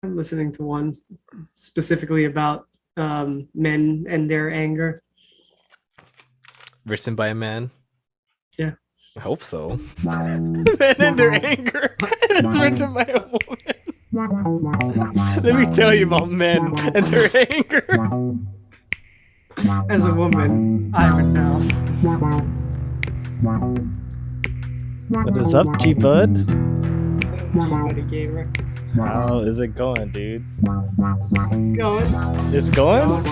I'm listening to one specifically about men and their anger. Written by a man. Yeah. I hope so. Men and their anger. And it's written by a woman. Let me tell you about men and their anger. As a woman, I would know. What is up, G Bud? So, G-Buddy Gamer. How is it going, dude? It's going. It's going?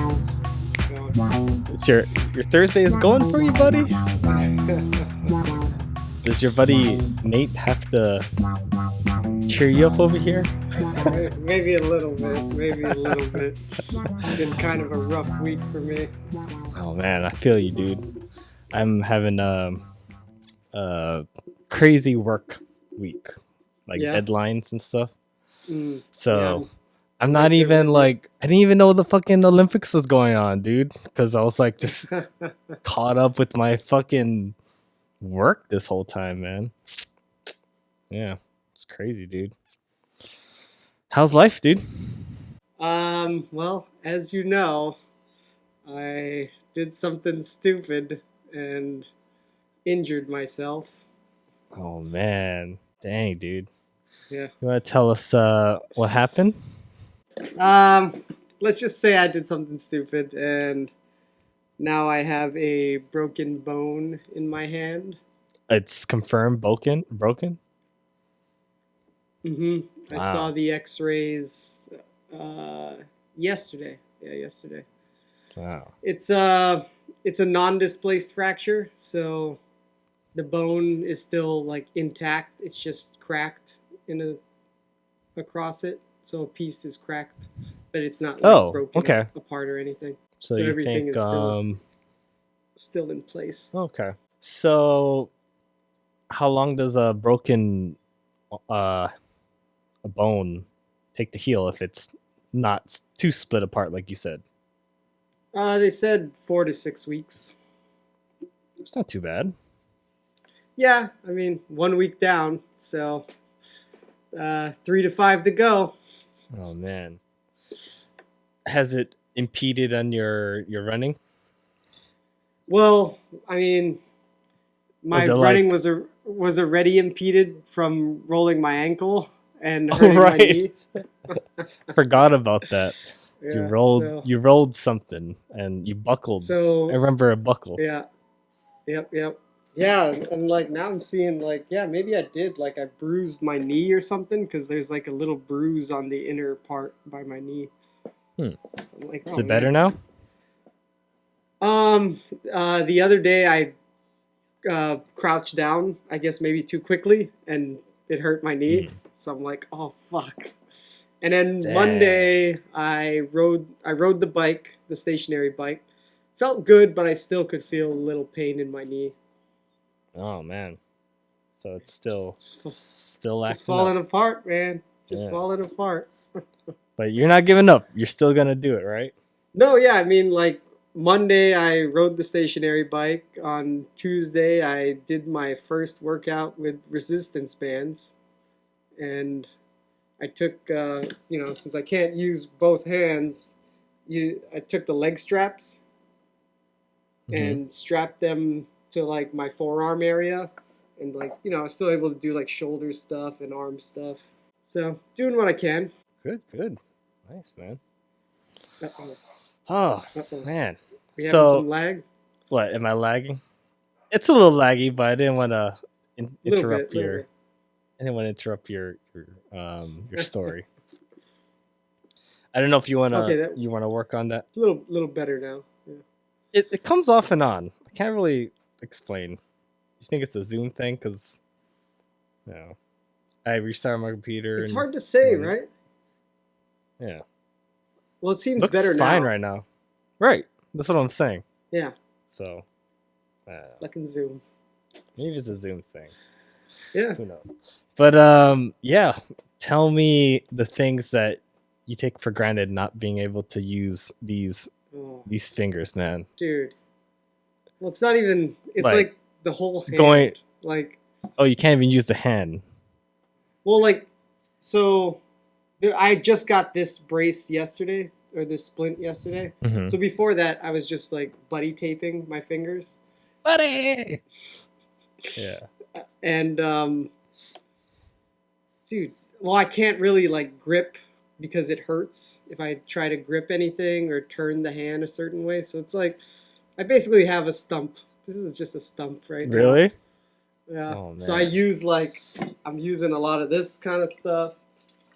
It's your Thursday is going for you, buddy? Does your buddy Nate have to cheer you up over here? Maybe a little bit. It's been kind of a rough week for me. Oh man, I feel you, dude. I'm having a crazy work week, like deadlines and stuff. So I'm not even like, I didn't even know the fucking Olympics was going on, dude, because I was like just caught up with my fucking work this whole time, man. Yeah, it's crazy, dude. How's life, dude? Well, as you know, I did something stupid and injured myself. Oh man, dang, dude. Yeah. You want to tell us what happened? Let's just say I did something stupid and now I have a broken bone in my hand. It's confirmed broken? I saw the x-rays yesterday. Yeah, yesterday. Wow. It's a non-displaced fracture, so the bone is still like intact. It's just cracked across it. So a piece is cracked, but it's not like broken apart or anything. So everything think, is still in place. Okay. So how long does a broken a bone take to heal if it's not too split apart like you said? They said 4 to 6 weeks. It's not too bad. Yeah, I mean 1 week down, so 3 to 5 to go. Oh man. Has it impeded on your running? Well, I mean, my running was already impeded from rolling my ankle and hurting my knee. Forgot about that. Yeah, you rolled something and you buckled. So I remember a buckle. Yeah. Yep. Yeah, and like now I'm seeing like, yeah, maybe I did, like I bruised my knee or something, because there's like a little bruise on the inner part by my knee. So I'm like, is it better now? The other day I crouched down, I guess maybe too quickly, and it hurt my knee. So I'm like, oh fuck. And then Monday I rode the bike, the stationary bike. Felt good, but I still could feel a little pain in my knee. Oh man. So it's still just falling apart, man. Falling apart. But you're not giving up. You're still gonna do it, right? No, yeah. I mean, like Monday I rode the stationary bike. On Tuesday I did my first workout with resistance bands, and I took since I can't use both hands, I took the leg straps and strapped them to like my forearm area, and like I was still able to do like shoulder stuff and arm stuff. So doing what I can. Good. Nice, man. Uh-oh. Oh man. We having some lag? What, am I lagging? It's a little laggy, but I didn't want to interrupt your. I didn't want to interrupt your story. I don't know if you want to you want to work on that. A little better now. Yeah. It comes off and on. I can't really explain. You think it's a Zoom thing? Because I restarted my computer. It's hard to say, right? Yeah. Well, it seems better now. Fine right now. Right. That's what I'm saying. Yeah. So. Fucking Zoom. Maybe it's a Zoom thing. Yeah. Who knows? But yeah. Tell me the things that you take for granted not being able to use these fingers, man. Dude. Well, it's not even. It's like the whole hand. Oh, you can't even use the hand. Well, like, so I just got this brace yesterday, or this splint yesterday. Mm-hmm. So before that, I was just like buddy taping my fingers. Buddy! Yeah. And, dude, well, I can't really like grip because it hurts if I try to grip anything or turn the hand a certain way. So it's like, I basically have a stump. This is just a stump right now. Really? Yeah. Oh, so I use I'm using a lot of this kind of stuff.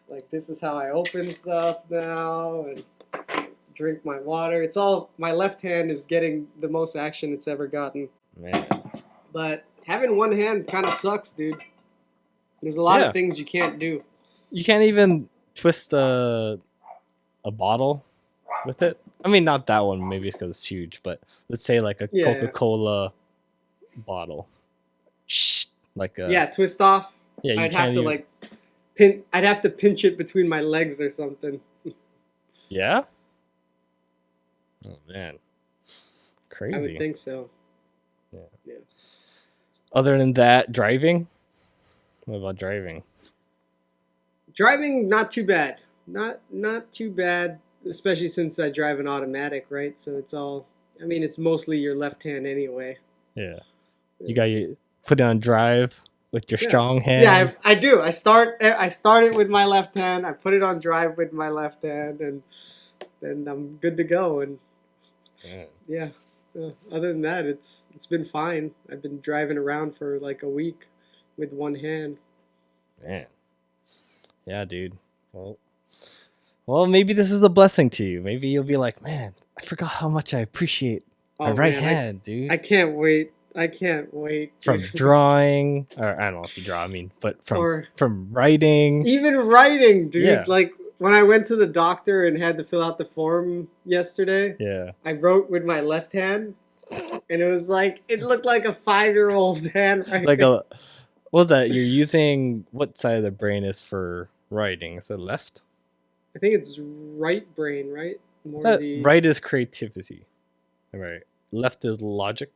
Like this is how I open stuff now and drink my water. It's all, my left hand is getting the most action it's ever gotten. Man. But having one hand kind of sucks, dude. There's a lot of things you can't do. You can't even twist a bottle with it. I mean, not that one. Maybe it's because it's huge. But let's say like a Coca-Cola bottle. Like a twist off. Yeah, I'd have to I'd have to pinch it between my legs or something. Yeah? Oh, man. Crazy. I would think so. Yeah. Other than that, driving? What about driving? Driving, not too bad. Not too bad, especially since I drive an automatic, right? So it's all, I mean, it's mostly your left hand anyway. Yeah. You got your put it on drive with your strong hand. Yeah, I do. I start it with my left hand. I put it on drive with my left hand, and then I'm good to go. And other than that, it's been fine. I've been driving around for like a week with one hand. Man. Yeah, dude. Well, maybe this is a blessing to you. Maybe you'll be like, man, I forgot how much I appreciate my right hand, dude. I can't wait. From drawing, or I don't know if you draw, but from writing. Even writing, dude. Yeah. Like when I went to the doctor and had to fill out the form yesterday, I wrote with my left hand, and it was like, it looked like a 5-year-old handwriting. Like you're using, what side of the brain is for writing? Is it left? I think it's right brain, right? Right is creativity. Right. Left is logic.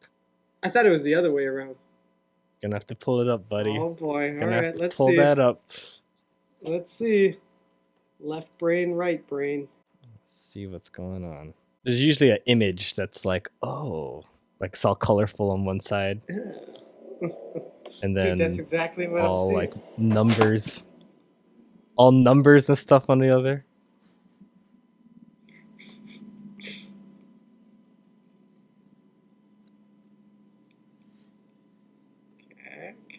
I thought it was the other way around. Gonna have to pull it up, buddy. Oh boy! All right, let's pull that up. Let's see. Left brain, right brain. Let's see what's going on. There's usually an image that's like, oh, like it's all colorful on one side, and then dude, that's exactly what I'm all seeing. like numbers, all numbers and stuff on the other.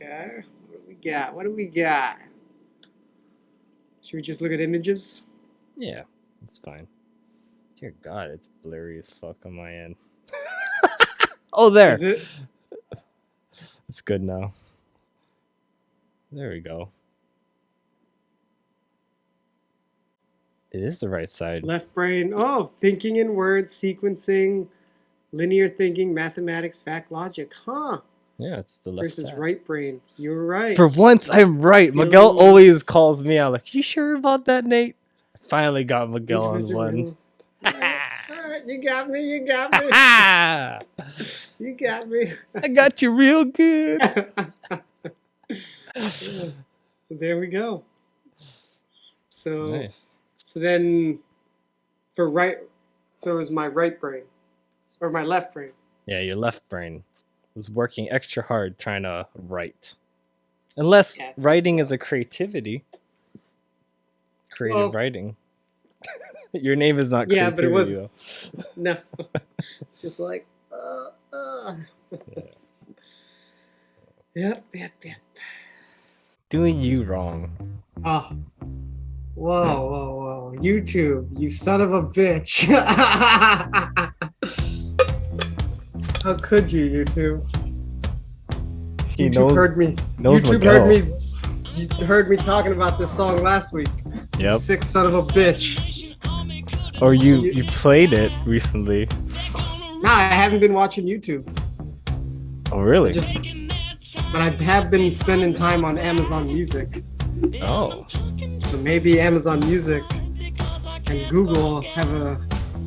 Okay, what do we got? Should we just look at images? Yeah, that's fine. Dear God, it's blurry as fuck on my end. Oh, there. Is it? It's good now. There we go. It is the right side. Left brain. Oh, thinking in words, sequencing, linear thinking, mathematics, fact, logic. Huh. Yeah, it's the left versus side. right brain. You're right. For once, I'm right. Miguel always calls me out like, you sure about that, Nate? I finally got Miguel on one. All right, you got me. You got me. I got you real good. There we go. So, nice. So then, for right, so it was my right brain, or my left brain. Yeah, your left brain was working extra hard trying to write. Unless writing is a creative writing. Your name is not creativity. Yeah, but it was though. No. Just like Yep. Doing you wrong. Oh. Whoa. YouTube, you son of a bitch. How could you, YouTube? YouTube heard me. YouTube heard me talking about this song last week. Yep. You sick son of a bitch. Or you played it recently. Nah, I haven't been watching YouTube. Oh, really? But I have been spending time on Amazon Music. Oh. So maybe Amazon Music and Google have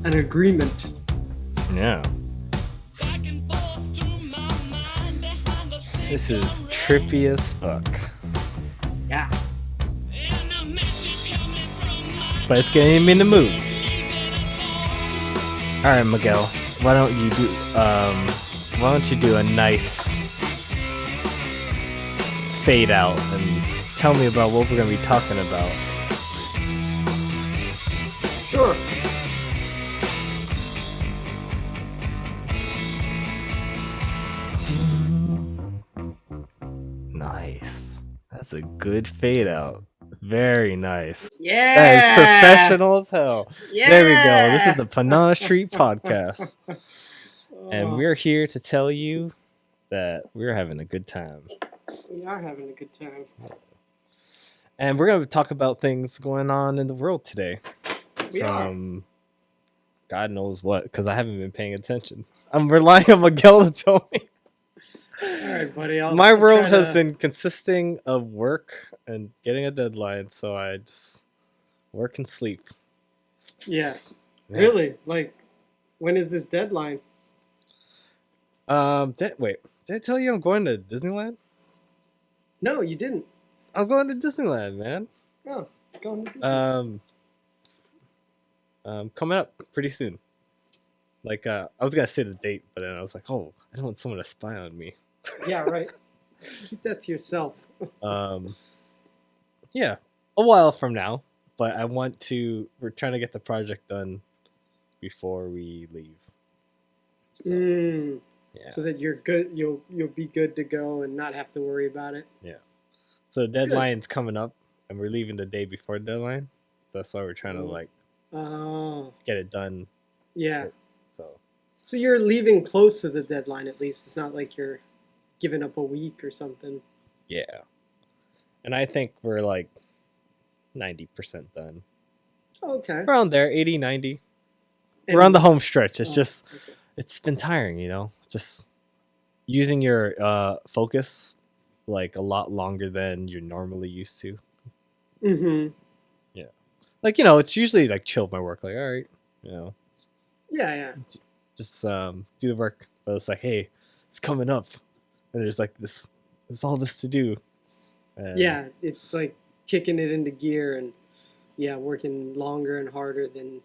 an agreement. Yeah. This is trippy as fuck. Yeah. but it's getting me in the mood. All right, Miguel, why don't you do a nice fade out and tell me about what we're gonna be talking about? Sure. Nice. That's a good fade out. Very nice. Yeah. That is professional as hell. Yeah. There we go. This is the Banana Street Podcast. And we're here to tell you that we're having a good time. We are having a good time. And we're going to talk about things going on in the world today. We are. God knows what, because I haven't been paying attention. I'm relying on Miguel to tell me. All right, buddy. My world has been consisting of work and getting a deadline, so I just work and sleep. Yeah. Really? Like, when is this deadline? Wait. Did I tell you I'm going to Disneyland? No, you didn't. I'm going to Disneyland, man. Oh, going to Disneyland. Coming up pretty soon. Like, I was gonna say the date, but then I was like, oh, I don't want someone to spy on me. Yeah, right. Keep that to yourself. Yeah, a while from now, but we're trying to get the project done before we leave. So, yeah. So that you're good, you'll be good to go and not have to worry about it. Yeah. So the deadline's coming up, and we're leaving the day before the deadline. So that's why we're trying to get it done. Yeah. So you're leaving close to the deadline at least. It's not like you're giving up a week or something. Yeah. And I think we're like 90% done. Okay. Around there, 80, 90. We're on the home stretch. It's just, it's been tiring, just using your focus like a lot longer than you're normally used to. Mm-hmm. Yeah. Like, it's usually like chill my work. Like, all right, Yeah. Just do the work. But it's like, hey, it's coming up. And there's like there's all this to do. And yeah, it's like kicking it into gear and working longer and harder than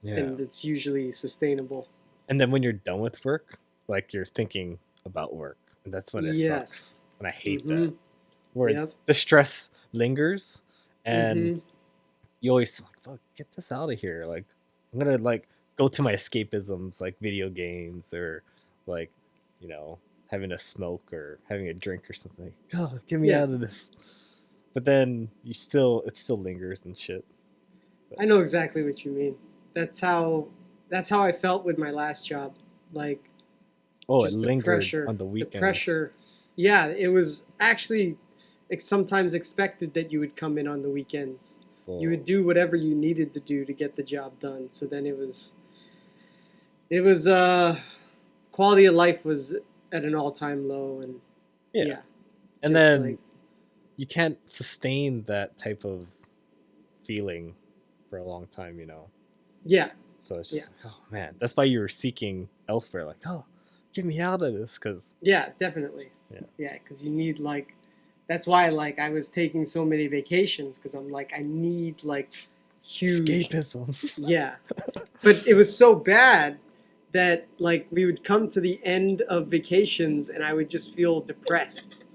it's usually sustainable. And then when you're done with work, like you're thinking about work. And that's when it sucks. And I hate that. Where the stress lingers and you always like, fuck, get this out of here. Like, I'm gonna like go to my escapisms, like video games or like, having a smoke or having a drink or something. Oh, get me out of this. But then it still lingers and shit. But I know exactly what you mean. That's how I felt with my last job. Like, it lingered on the weekends. The pressure. Yeah, it was actually sometimes expected that you would come in on the weekends. You would do whatever you needed to do to get the job done. So then it was quality of life was at an all-time low, and and then you can't sustain that type of feeling for a long time, so it's just oh man, that's why you were seeking elsewhere, like, oh, get me out of this, because definitely because you need, like, that's why, like, I was taking so many vacations, because I'm like, I need, like, huge escapism. But it was so bad that, like, we would come to the end of vacations and I would just feel depressed.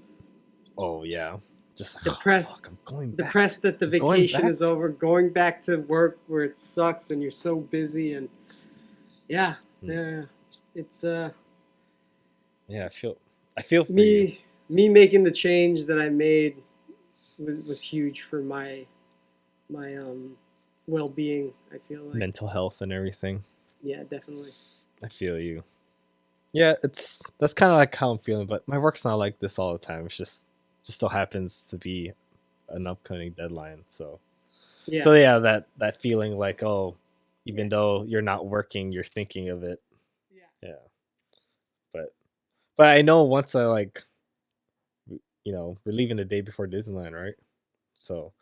Oh yeah, just depressed. I'm going back. Depressed that the vacation is over, going back to work where it sucks and you're so busy, and it's I feel for me making the change that I made was huge for my well-being. I feel like mental health and everything. Yeah, definitely. I feel you. Yeah, that's kind of like how I'm feeling, but my work's not like this all the time. It's just so happens to be an upcoming deadline. So that feeling like, oh, even though you're not working, you're thinking of it. Yeah. But I know once I, like, we're leaving the day before Disneyland, right? So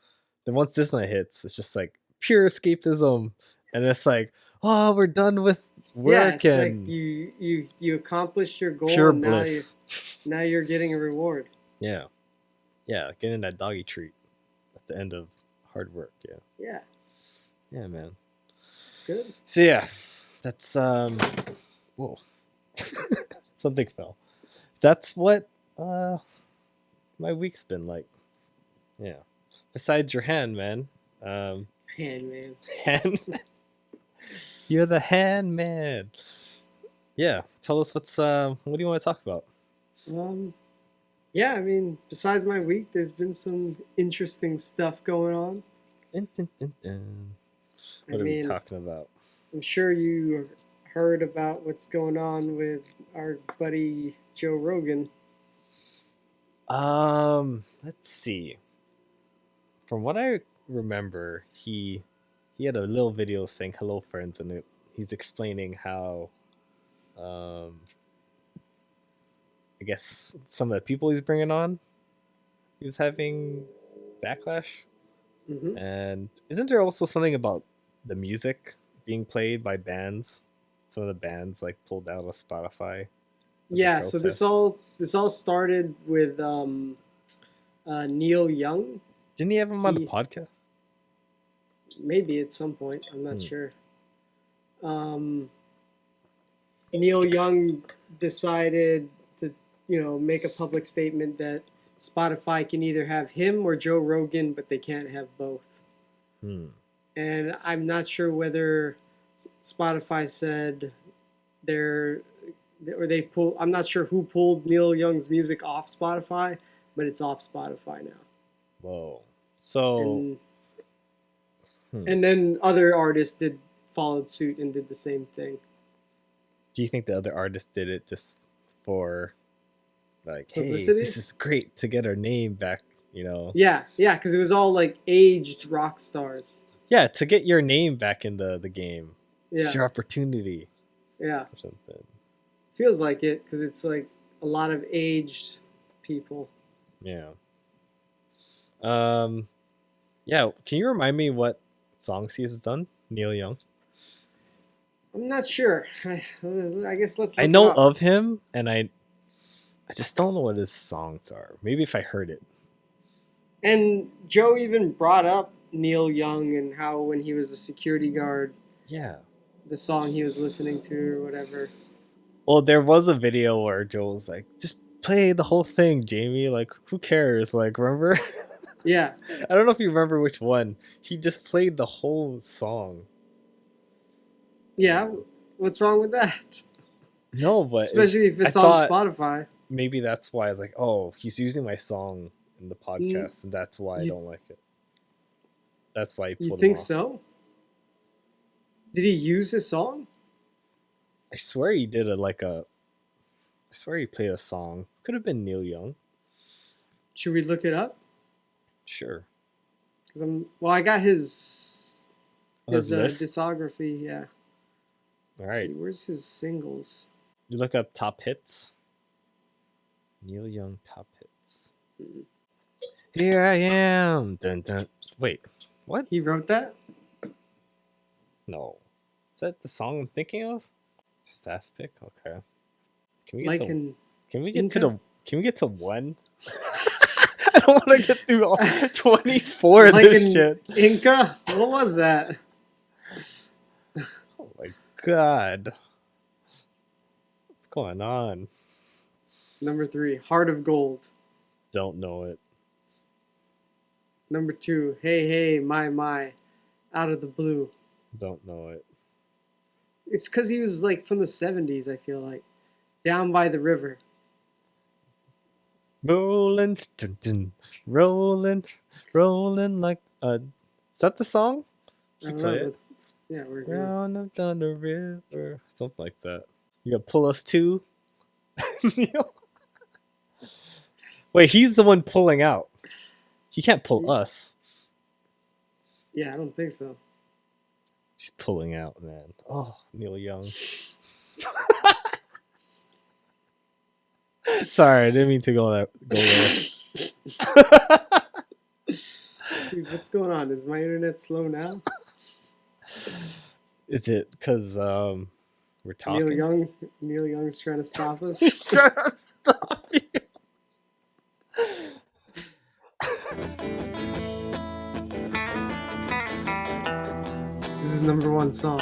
then once Disneyland hits, it's just like pure escapism, and it's like, oh, we're done with work, it's and like you accomplished your goal, pure and bliss. now you're getting a reward. Yeah, getting that doggy treat at the end of hard work. Yeah. Yeah, man. It's good. So yeah, that's whoa. Something fell. That's what my week's been like. Yeah. Besides your hand, man. Hand man. Hand. You're the hand man. Yeah. Tell us what do you want to talk about? Yeah, I mean, besides my week, there's been some interesting stuff going on. Dun, dun, dun, dun. What are we talking about? I'm sure you heard about what's going on with our buddy Joe Rogan. Let's see. From what I remember, he had a little video saying "Hello, friends," and he's explaining how, I guess some of the people he's bringing on, he was having backlash. Mm-hmm. And isn't there also something about the music being played by bands? Some of the bands like pulled out of Spotify. Yeah, so this all started with Neil Young. Didn't he have him on the podcast? Maybe at some point. I'm not sure. Neil Young decided to, make a public statement that Spotify can either have him or Joe Rogan, but they can't have both. And I'm not sure whether Spotify said they pull. I'm not sure who pulled Neil Young's music off Spotify, but it's off Spotify now. Whoa! So, and then other artists followed suit and did the same thing. Do you think the other artists did it just for, like, publicity? Hey, this is great to get our name back? Yeah, because it was all like aged rock stars. Yeah, to get your name back in the game. Yeah. It's your opportunity. Yeah. Or something. Feels like it because it's like a lot of aged people. Yeah. Yeah. Can you remind me what songs he has done, Neil Young? I'm not sure. I guess let's. I know of him, and I just don't know what his songs are. Maybe if I heard it. And Joe even brought up Neil Young and how when he was a security guard, the song he was listening to or whatever. Well, there was a video where Joe was like, just play the whole thing, Jamie. Like, who cares? Like, remember? Yeah. I don't know if you remember which one. He just played the whole song. Yeah. What's wrong with that? No, but... Especially if it's on Spotify. Maybe that's why I was like, oh, he's using my song in the podcast, and that's why I don't like it. That's why he pulled it off. You think so? Did he use his song? I swear he did I swear he played a song. Could have been Neil Young. Should we look it up? Sure. Because I got his discography. Yeah. All right. See, where's his singles? You look up top hits. Neil Young top hits. Mm-hmm. Here I am. Dun, dun. Wait, what? He wrote that? No. Is that the song I'm thinking of? Staff pick? Okay. Can we get to one? I don't want to get through all 24 of this shit. Inca? What was that? Oh my god. What's going on? Number 3, Heart of Gold. Don't know it. Number 2, Hey Hey My, Out of the Blue. Don't know it. It's because he was like from the 70s, I feel like. Down by the River. Rolling, dun, dun, rolling like a... Is that the song? I play it? Yeah, we're here. Round down the river. Something like that. You gonna pull us too? Wait, he's the one pulling out. He can't pull us. Yeah, I don't think so. He's pulling out, man. Oh, Neil Young. Sorry, I didn't mean to go there. Dude, what's going on? Is my internet slow now? Is it because we're talking? Neil Young's trying to stop us. He's trying to stop you. This is #1 song.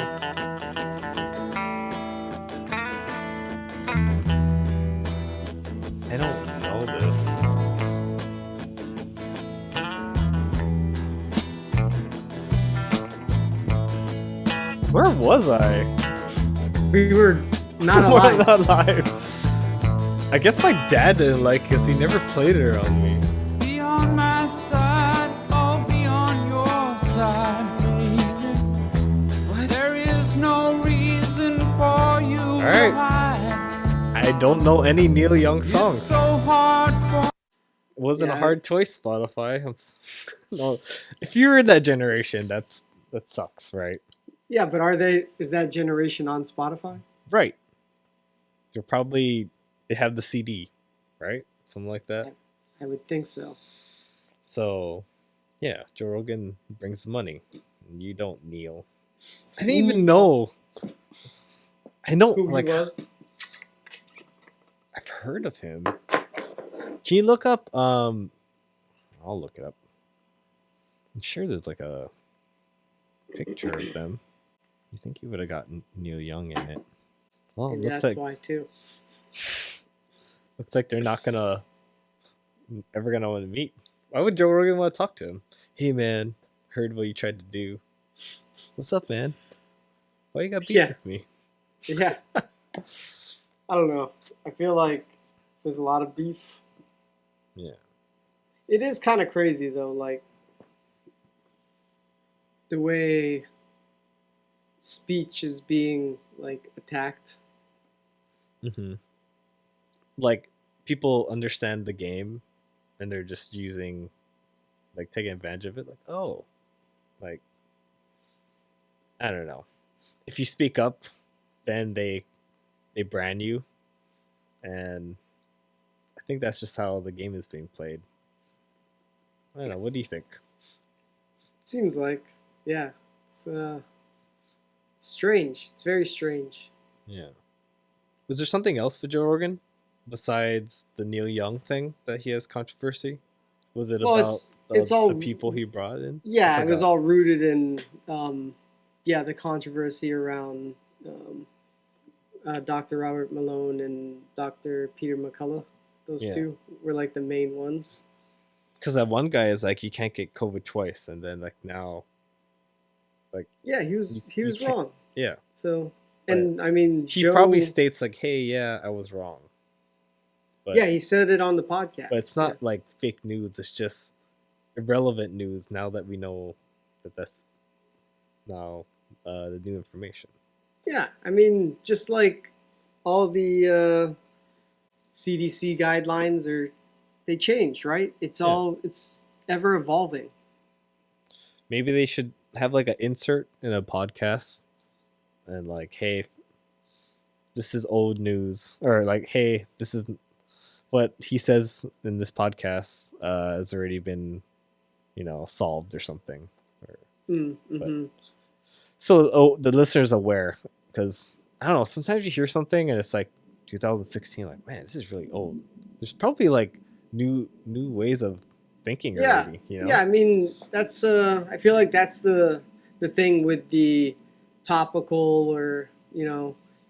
I don't know this. Where was I? We were not alive. Not alive. I guess my dad didn't like it because he never played it around me. Be on my side, I'll be on your side, baby. What? There is no reason for you right. to hide. I don't know any Neil Young songs. It's so hard for It wasn't a hard choice, Spotify. No, if you're in that generation, that sucks, right? Yeah, but is that generation on Spotify? Right. They have the CD, right? Something like that. I would think so. So, yeah, Joe Rogan brings the money. And you don't, Neil. I didn't even know. I know Who he was? I've heard of him. Can you look up? I'll look it up. I'm sure there's like a picture of them. You think you would have gotten Neil Young in it? Well, Maybe looks that's like, why too. Looks like they're not ever gonna want to meet. Why would Joe Rogan want to talk to him? Hey man, heard what you tried to do. What's up, man? Why you got beef with me? Yeah. I don't know. I feel like there's a lot of beef. Yeah. It is kind of crazy though, like the way speech is being like attacked. Mm-hmm. Like people understand the game and they're just taking advantage of it. Like, oh, like, I don't know. If you speak up, then they brand you. And I think that's just how the game is being played. I don't know. What do you think? Seems like, yeah. It's strange. It's very strange. Yeah. Was there something else for Joe Rogan besides the Neil Young thing that he has controversy? Was it about the people he brought in? Yeah, it was all rooted in the controversy around Dr. Robert Malone and Dr. Peter McCullough. Those two were like the main ones. Because that one guy is like, you can't get COVID twice, and then like now, like he was wrong. Yeah. So, and I mean, he probably states like, "Hey, yeah, I was wrong." But, he said it on the podcast. But it's not like fake news. It's just irrelevant news now that we know that that's now the new information. Yeah, I mean, just like all the CDC guidelines they change, right? It's it's ever evolving. Maybe they should have like an insert in a podcast and like, hey, this is old news, or like, hey, this is what he says in this podcast has already been, solved or something. So the listener's aware, because I don't know, sometimes you hear something and it's like 2016, like, man, this is really old. There's probably like new ways of thinking already. Yeah, I mean, that's I feel like that's the thing with the topical or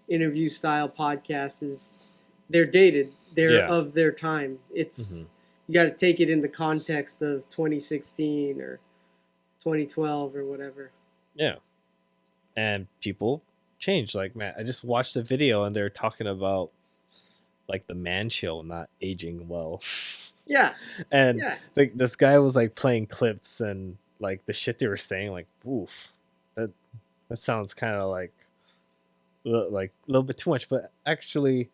interview style podcasts is they're dated. They're of their time. It's you got to take it in the context of 2016 or 2012 or whatever. Yeah. And people change. Like, man, I just watched a video and they're talking about like the man chill not aging well. Yeah. And like this guy was like playing clips and like the shit they were saying, like, oof, that sounds kind of like a little bit too much, but actually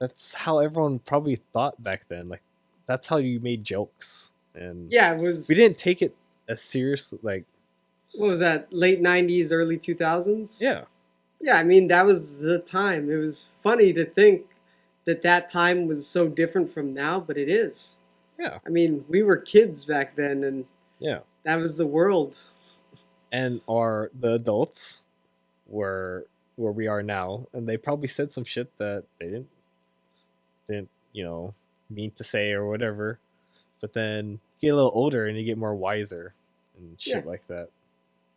that's how everyone probably thought back then. Like, that's how you made jokes. And it was. We didn't take it as serious. Like, what was that? Late 90s, early 2000s? Yeah. Yeah, I mean, that was the time. It was funny to think that time was so different from now, but it is. Yeah. I mean, we were kids back then, and that was the world. And the adults were where we are now, and they probably said some shit that they didn't mean to say or whatever. But then you get a little older and you get more wiser and shit like that.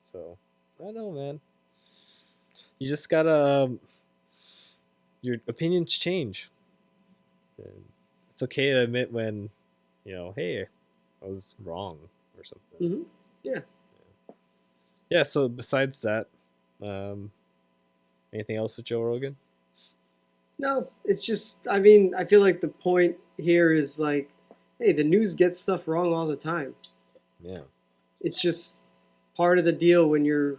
So I know, man. You just gotta. Your opinions change. And it's okay to admit when, hey, I was wrong or something. Mm-hmm. Yeah. Yeah. So besides that, anything else with Joe Rogan? No, it's just, I mean, I feel like the point here is like, hey, the news gets stuff wrong all the time. Yeah. It's just part of the deal when you're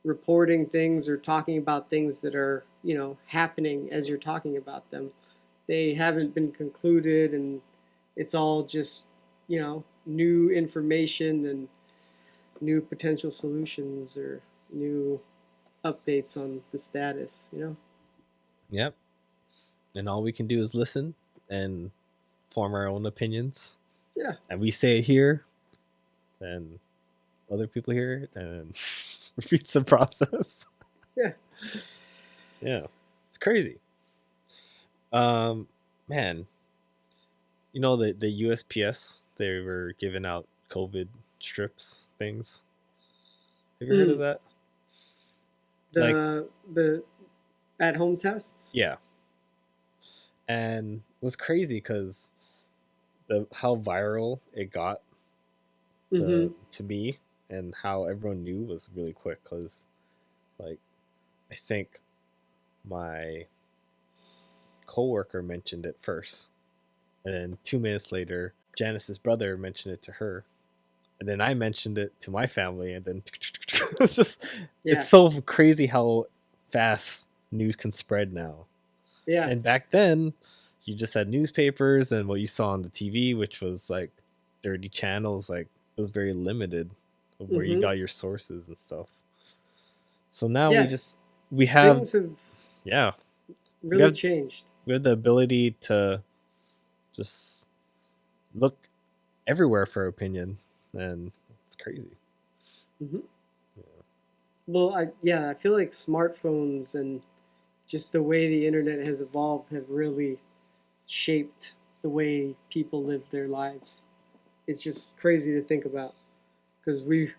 reporting things or talking about things that are, happening as you're talking about them. They haven't been concluded, and it's all just, new information and new potential solutions or new updates on the status, Yep. And all we can do is listen and form our own opinions. Yeah. And we say it here, and other people hear it, and repeats the process. Yeah. Yeah. It's crazy. Man, the USPS, they were giving out COVID strips things. Have you heard of that? The at-home tests? Yeah. And it was crazy because how viral it got to me, and how everyone knew was really quick. Because, like, I think my coworker mentioned it first, and then 2 minutes later, Janice's brother mentioned it to her, and then I mentioned it to my family, and then it's just it's so crazy how fast news can spread now. Yeah. And back then, you just had newspapers and what you saw on the TV, which was like 30 channels. Like, it was very limited of where you got your sources and stuff. So now we have things have really changed. We have the ability to just look everywhere for opinion, and it's crazy. Mm-hmm. Yeah. Well, I feel like smartphones and just the way the internet has evolved have really shaped the way people live their lives. It's just crazy to think about, because we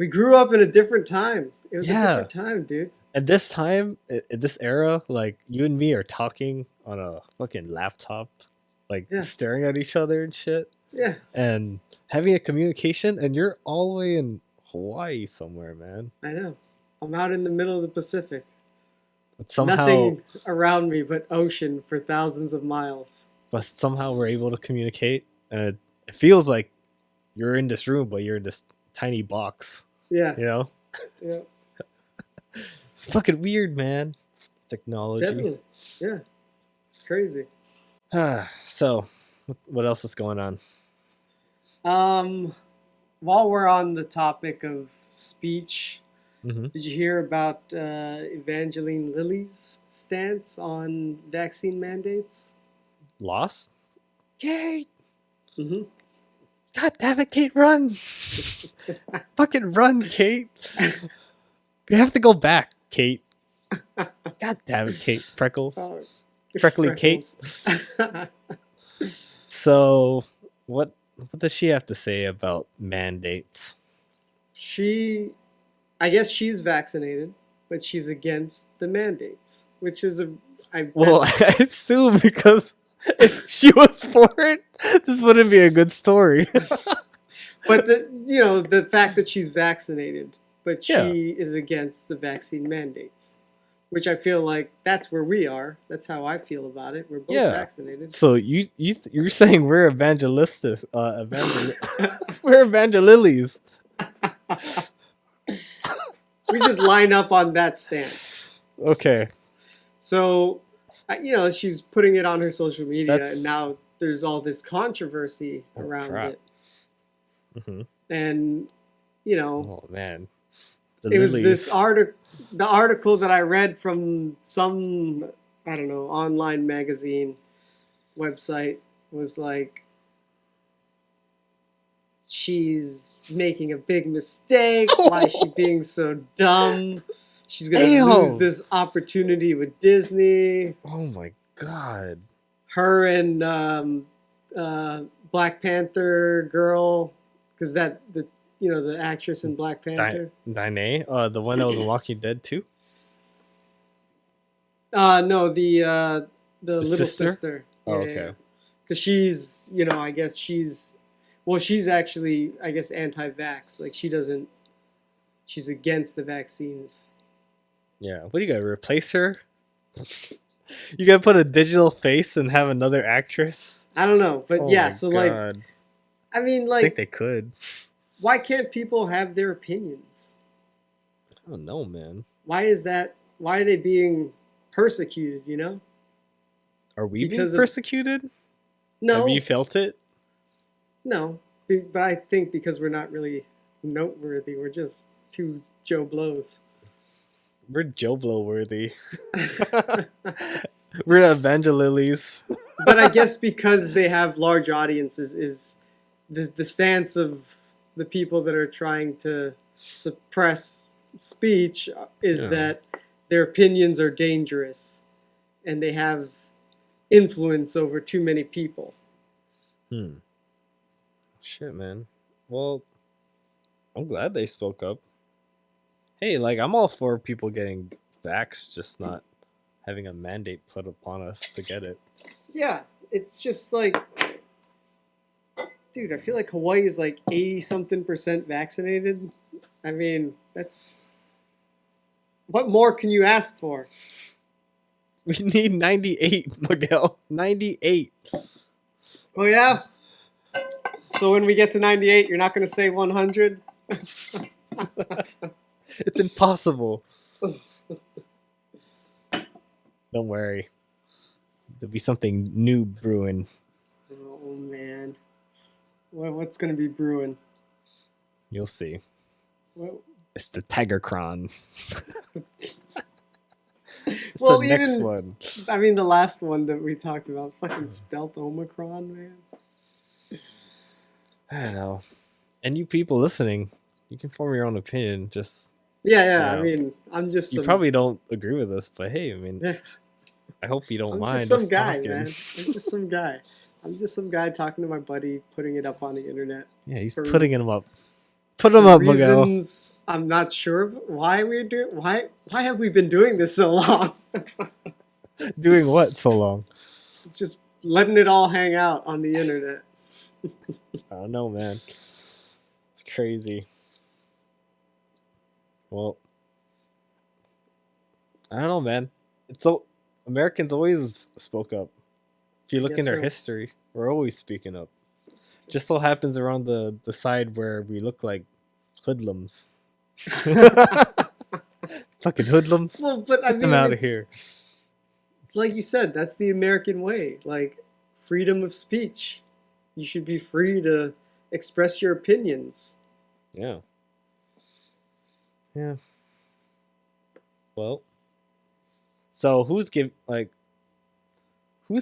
grew up in a different time. It was a different time, dude. At this time, at this era, like, you and me are talking on a fucking laptop, like staring at each other and shit. Yeah. And having a communication, and you're all the way in Hawaii somewhere, man. I know. I'm out in the middle of the Pacific. But somehow, nothing around me but ocean for thousands of miles. But somehow we're able to communicate, and it feels like you're in this room, but you're in this tiny box. Yeah. Yeah. It's fucking weird, man. Technology. Definitely. Yeah. It's crazy. So, what else is going on? While we're on the topic of speech, did you hear about Evangeline Lilly's stance on vaccine mandates? Lost? Kate! God damn it, Kate, run! Fucking run, Kate! You have to go back, Kate. God damn it, Kate. Freckles. Freckly Kate. So, what does she have to say about mandates? I guess she's vaccinated, but she's against the mandates, which is I assume, because if she was for it, this wouldn't be a good story. But the fact that she's vaccinated, but she is against the vaccine mandates, which I feel like that's where we are. That's how I feel about it. We're both vaccinated. So you're saying we're evangelistas, we're Evangelillies. We just line up on that stance. Okay. So, she's putting it on her social media, and now there's all this controversy around it. And, oh man, it was this the article that I read from some, I don't know, online magazine website was like, she's making a big mistake. Why is she being so dumb? She's going to lose this opportunity with Disney. Oh my God. Her and Black Panther girl, because the actress in Black Panther. Danae, the one that was in Walking Dead too. No, the little sister. Oh, okay. Because she's, I guess she's actually, I guess, anti-vax. Like she's against the vaccines. Yeah. What do you gotta replace her? You gotta put a digital face and have another actress? I don't know, but yeah. So God. like, I mean, I think they could. Why can't people have their opinions? I don't know, man. Why is that? Why are they being persecuted? Are we being persecuted? No. Have you felt it? No, but I think because we're not really noteworthy, we're just two Joe Blows. We're Joe Blow worthy. We're Evangelillies. But I guess because they have large audiences, is the stance of the people that are trying to suppress speech is that their opinions are dangerous and they have influence over too many people. Shit, man. Well, I'm glad they spoke up. Hey, like, I'm all for people getting vaxxed, just not having a mandate put upon us to get it. Yeah, it's just like, dude, I feel like Hawaii is like 80-something% vaccinated. I mean, what more can you ask for? We need 98, Miguel. 98. Oh, yeah? So when we get to 98, you're not going to say 100? It's impossible. Don't worry. There'll be something new brewing. Oh, man. What's going to be brewing? You'll see. What? It's the Tigercron. Well, the next one. I mean, the last one that we talked about, fucking Stealth Omicron, man. I don't know. And you people listening, you can form your own opinion. Just I mean, I'm just. You probably don't agree with us, but hey, I mean, I hope you don't mind. I'm just some guy, man. I'm just some guy. I'm just some guy talking to my buddy, putting it up on the internet. Yeah, he's putting him up. Put him up, Miguel. Reasons I'm not sure why we do. Why have we been doing this so long? Doing what so long? Just letting it all hang out on the internet. I don't know, man. It's crazy. Well, I don't know, man. Americans always spoke up. If you look in our history, we're always speaking up. Just so happens around the side where we look like hoodlums. Fucking hoodlums. Well, but I mean, get them out of here. Like you said, that's the American way. Like, freedom of speech. You should be free to express your opinions. Yeah. Yeah. Well. So who's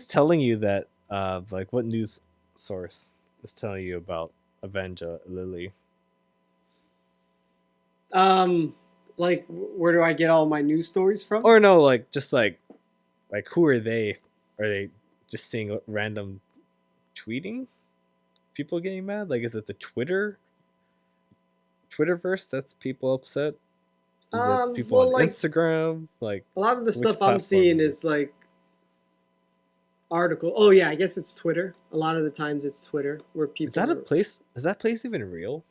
telling you that? Like, what news source is telling you about Evangeline Lilly? Like, where do I get all my news stories from? Or no, like, just like who are they? Are they just seeing random tweeting? People getting mad? Like, is it the Twitterverse that's people upset? Is it people on Instagram? Like, a lot of the stuff I'm seeing is like article. Oh yeah, I guess it's Twitter. A lot of the times it's Twitter where people. Is that a place? Is that place even real?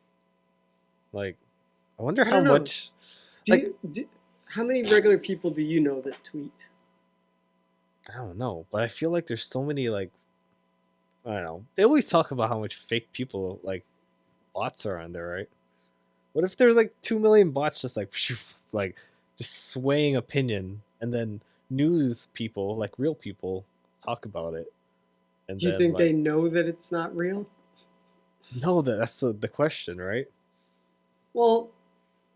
Like, I wonder how much. How many regular people do you know that tweet? I don't know, but I feel like there's so many, like, I don't know. They always talk about how much fake people, like, bots are on there, right? What if there's like 2 million bots just just swaying opinion, and then news people, like real people, talk about it? And do you think they know that it's not real? No, that's the question, right? Well,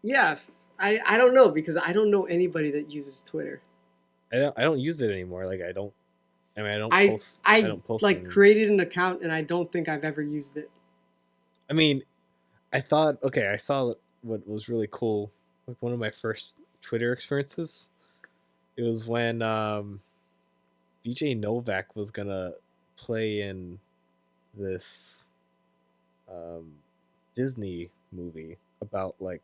yeah. I don't know, because I don't know anybody that uses Twitter. I don't use it anymore. Like, I don't post. I don't post like anymore. Created an account, and I don't think I've ever used it. I mean, I thought, okay, I saw what was really cool. Like, one of my first Twitter experiences, it was when BJ Novak was gonna play in this Disney movie about like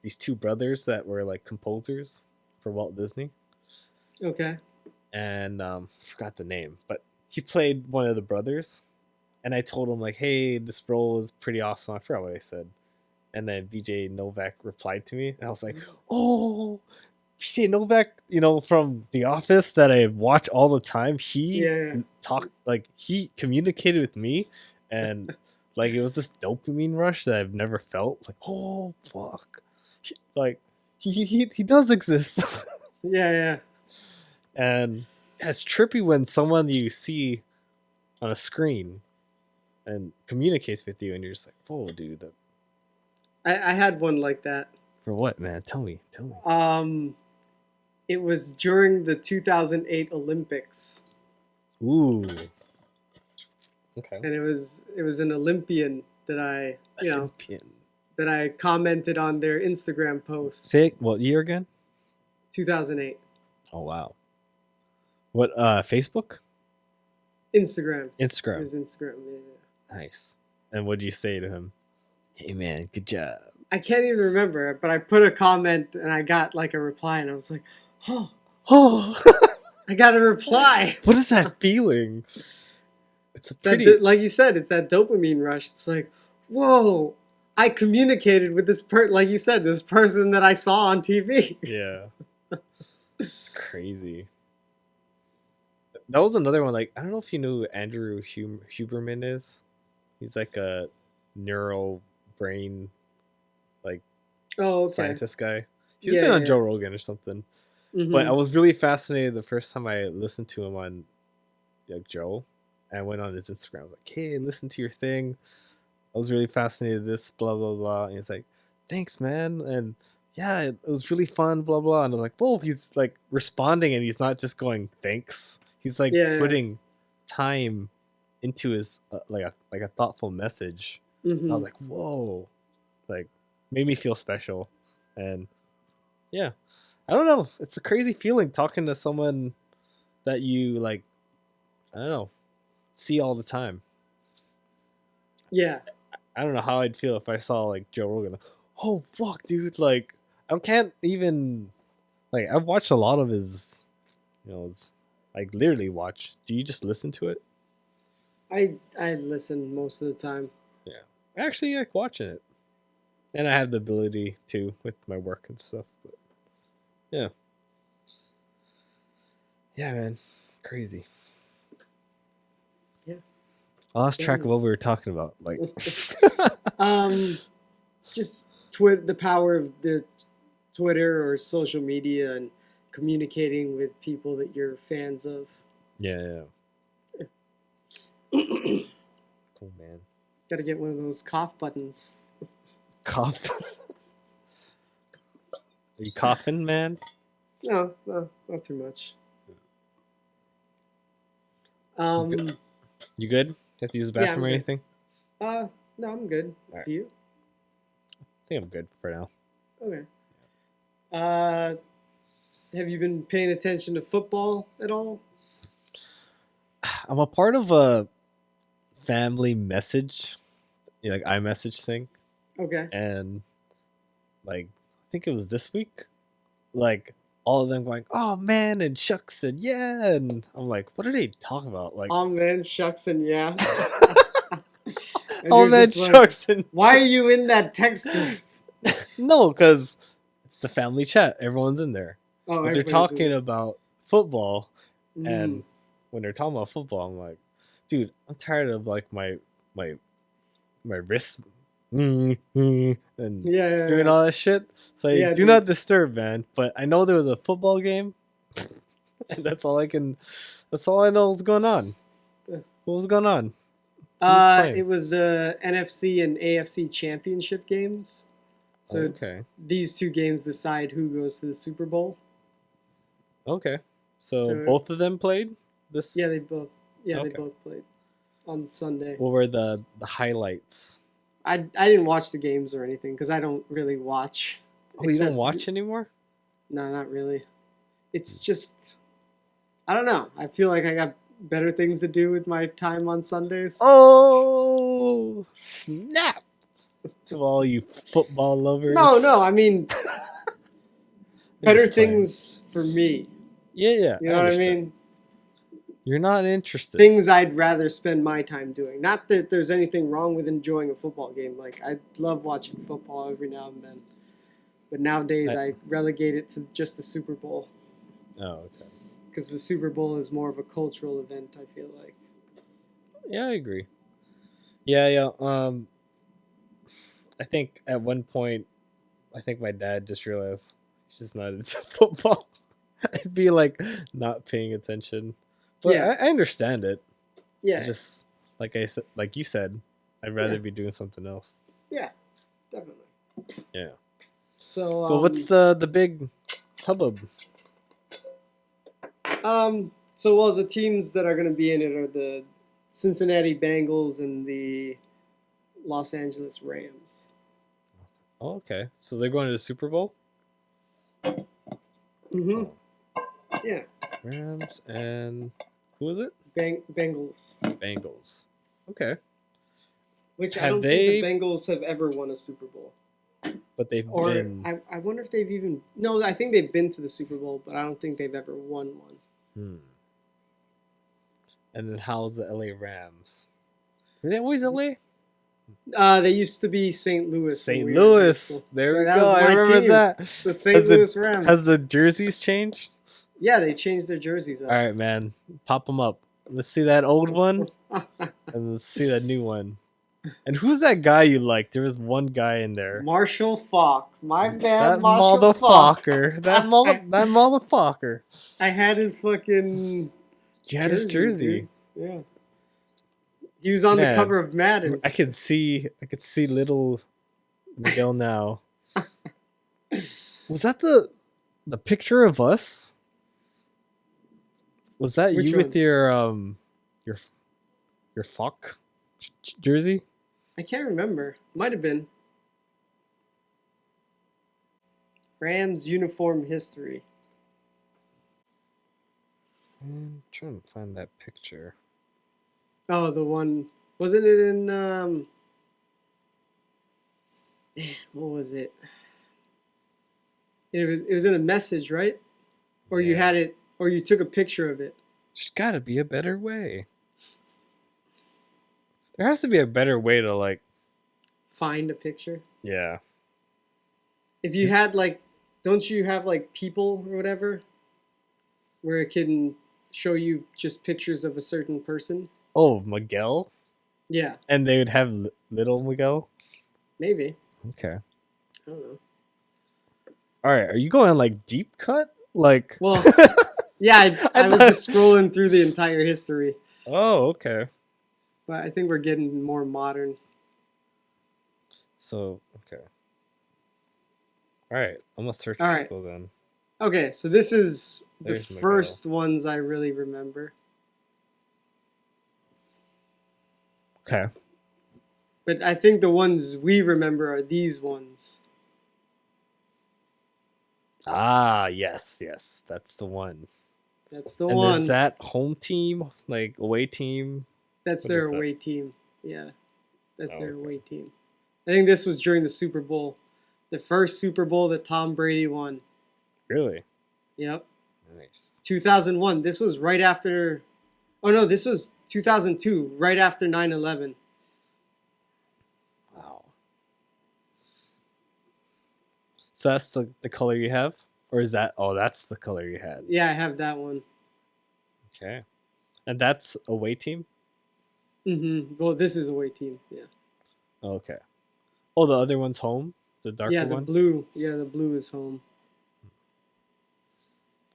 these two brothers that were like composers for Walt Disney. Okay. And forgot the name, but he played one of the brothers. And I told him like, hey, this role is pretty awesome. I forgot what I said. And then BJ Novak replied to me. And I was like, oh, BJ Novak, you know, from The Office that I watch all the time. He talked, like, he communicated with me. And, like, it was this dopamine rush that I've never felt. Like, oh, fuck. He does exist. Yeah. And it's trippy when someone you see on a screen and communicates with you, and you're just like, "Whoa, dude!" I had one like that. For what, man? Tell me. It was during the 2008 Olympics. Ooh. Okay. And it was an Olympian that I that I commented on their Instagram post. Say it, what year again? 2008. Oh wow. What? Facebook? Instagram. It Instagram. was Instagram. Yeah. Nice. And what did you say to him? Hey man, good job. I can't even remember, but I put a comment and I got like a reply, and I was like, oh, I got a reply. What is that feeling? It's like you said, it's that dopamine rush. It's like, whoa, I communicated with this like you said, this person that I saw on TV. Yeah. It's crazy. That was another one. Like, I don't know if you know who Andrew Huberman is. He's like a neural brain, like, scientist guy. He's been on Joe Rogan or something. Mm-hmm. But I was really fascinated the first time I listened to him on like Joe. And I went on his Instagram. I was like, hey, listen to your thing. I was really fascinated with this, blah, blah, blah. And he's like, thanks, man. And yeah, it was really fun, blah, blah. And I was like, whoa, he's like responding and he's not just going, thanks. He's like putting time into his like a thoughtful message. Mm-hmm. I was like, whoa, like made me feel special. And yeah, I don't know. It's a crazy feeling talking to someone that you like, I don't know, see all the time. Yeah. I don't know how I'd feel if I saw like Joe Rogan. Oh fuck, dude! Like I can't even like I've watched a lot of his, like literally watch. Do you just listen to it? I listen most of the time. Yeah, I actually like watching it, and I have the ability to with my work and stuff. But yeah, man, crazy. Yeah, I lost track of what we were talking about. Like, just the power of the Twitter or social media and communicating with people that you're fans of. Yeah. Cool, man. Gotta get one of those cough buttons. Cough? Are you coughing, man? No, not too much. You good? Have to use the bathroom or anything? No, I'm good. Right. Do you? I think I'm good for now. Okay. Have you been paying attention to football at all? I'm a part of a family message, like iMessage thing. Okay. And like, I think it was this week, like all of them going, "Oh man," and "shucks," and "yeah," and I'm like, what are they talking about? Like, "Oh man, shucks," and "yeah." Oh man, shucks, and why are you in that text group? No, because it's the family chat. Everyone's in there. Oh, but they're talking about football, and when they're talking about football, I'm like, dude, I'm tired of like my wrist and doing all that shit. So do not disturb, man. But I know there was a football game, and that's all I know is going on. What was going on? It was the NFC and AFC championship games. So these two games decide who goes to the Super Bowl. Okay. So both of them played this? Yeah, they both played on Sunday. What were the highlights? I didn't watch the games or anything because I don't really watch. Oh, you don't watch anymore? No, not really. It's just, I don't know. I feel like I got better things to do with my time on Sundays. Oh, snap. To all you football lovers. No. I mean, better just playing. things for me. Yeah. You know what I mean? You're not interested. Things I'd rather spend my time doing. Not that there's anything wrong with enjoying a football game. Like, I love watching football every now and then. But nowadays, I relegate it to just the Super Bowl. Oh, okay. Because the Super Bowl is more of a cultural event, I feel like. Yeah, I agree. Yeah. I think at one point, my dad just realized he's just not into football. I'd be like not paying attention, but Yeah. I understand it. Yeah. Just like I said, like you said, I'd rather be doing something else. Yeah, definitely. Yeah. So, But what's the big hubbub? So the teams that are going to be in it are the Cincinnati Bengals and the Los Angeles Rams. Oh, okay. So they're going to the Super Bowl? Mm-hmm. Yeah. Rams and who is it? Bengals. Bengals. Okay. Which I Have don't they- think the Bengals have ever won a Super Bowl. But they've Or been. I wonder if they've even... No, I think they've been to the Super Bowl, but I don't think they've ever won one. And then how's the LA Rams? Were they always LA? They used to be St. Louis. St. when we were in high Louis. school. There we That go. was I my remember team. that. The St. Louis Rams. Has the jerseys changed? Yeah, they changed their jerseys up. All right, man. Pop them up. Let's see that old one. And let's see that new one. And who's that guy you like? There was one guy in there. Marshall Faulk. My bad, That Marshall Faulk. motherfucker. That motherfucker. I had his fucking... You had his jersey. Dude. Yeah. He was on Man, the cover of Madden. I could see little Miguel now. Was that the picture of us? Was that Which you one? with your fuck jersey? I can't remember. Might have been. Rams uniform history. I'm trying to find that picture. Oh, the one. Wasn't it in man, what was it? It was in a message, right? Or you had it, or you took a picture of it. There's got to be a better way. There has to be a better way to like Find a picture. Yeah. If you had like, don't you have like people or whatever, where it can show you just pictures of a certain person? Oh, Miguel? Yeah, And they would have little Miguel? maybe. Okay. I don't know. All right. Are you going like deep cut? Like. Well, yeah, I was just scrolling through the entire history, Oh, okay. but I think we're getting more modern. So, okay. All right. I'm going to search All right. people then. Okay, so this is There's the Miguel. first ones I really remember. Okay. But I think the ones we remember are these ones. Ah, yes. That's the one. That's the And one. is that home team? Like away team? That's what their is that? away team. Yeah, that's Oh, their okay. away team. I think this was during the Super Bowl. The first Super Bowl that Tom Brady won. Really? Yep. Nice. 2001. This was right after... Oh, no, this was 2002, right after 9/11. Wow. So that's the color you have? Or is that... Oh, that's the color you had. Yeah, I have that one. Okay. And that's away team? Mm-hmm. Well, this is away team. Yeah. Okay. Oh, the other one's home? The darker Yeah, the one? blue. Yeah, the blue is home.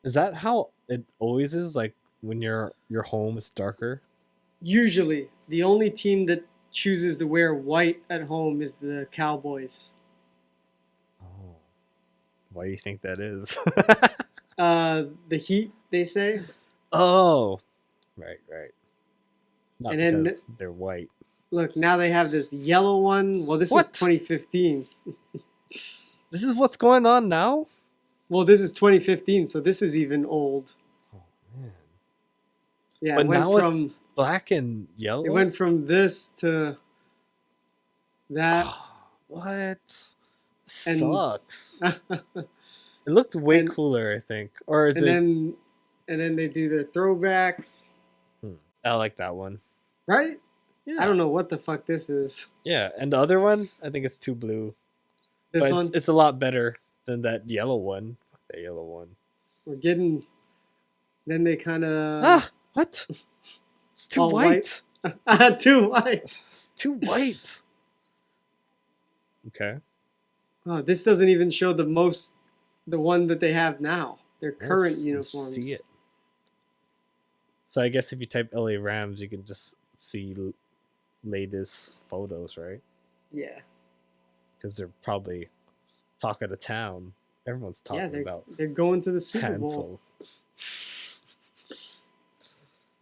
Is that how it always is? Like when your home is darker? Usually, the only team that chooses to wear white at home is the Cowboys. Oh. Why do you think that is? The Heat, they say. Oh. Right. Not And then- because they're white. Look, now they have this yellow one. Well, this was What? 2015. This is what's going on now? Well, this is 2015, so this is even old. Oh, man. Yeah, But it went now from it's black and yellow? it went from this to that. What? And- Sucks. It looked way and- cooler, I think. Or is and it? then they do their throwbacks, I like that one. right? Yeah. I don't know what the fuck this is. Yeah, and the other one, I think it's too blue. This But one, it's a lot better than that yellow one. Fuck that yellow one. we're getting. Then they kind of What? It's too all white. too white. It's too white. Okay. Oh, this doesn't even show the one that they have now. Their current Let's uniforms. see it. So I guess if you type LA Rams, you can just see latest photos, right? Yeah. Because they're probably talk of the town. Everyone's talking about they're going to the Super Bowl. Hansel.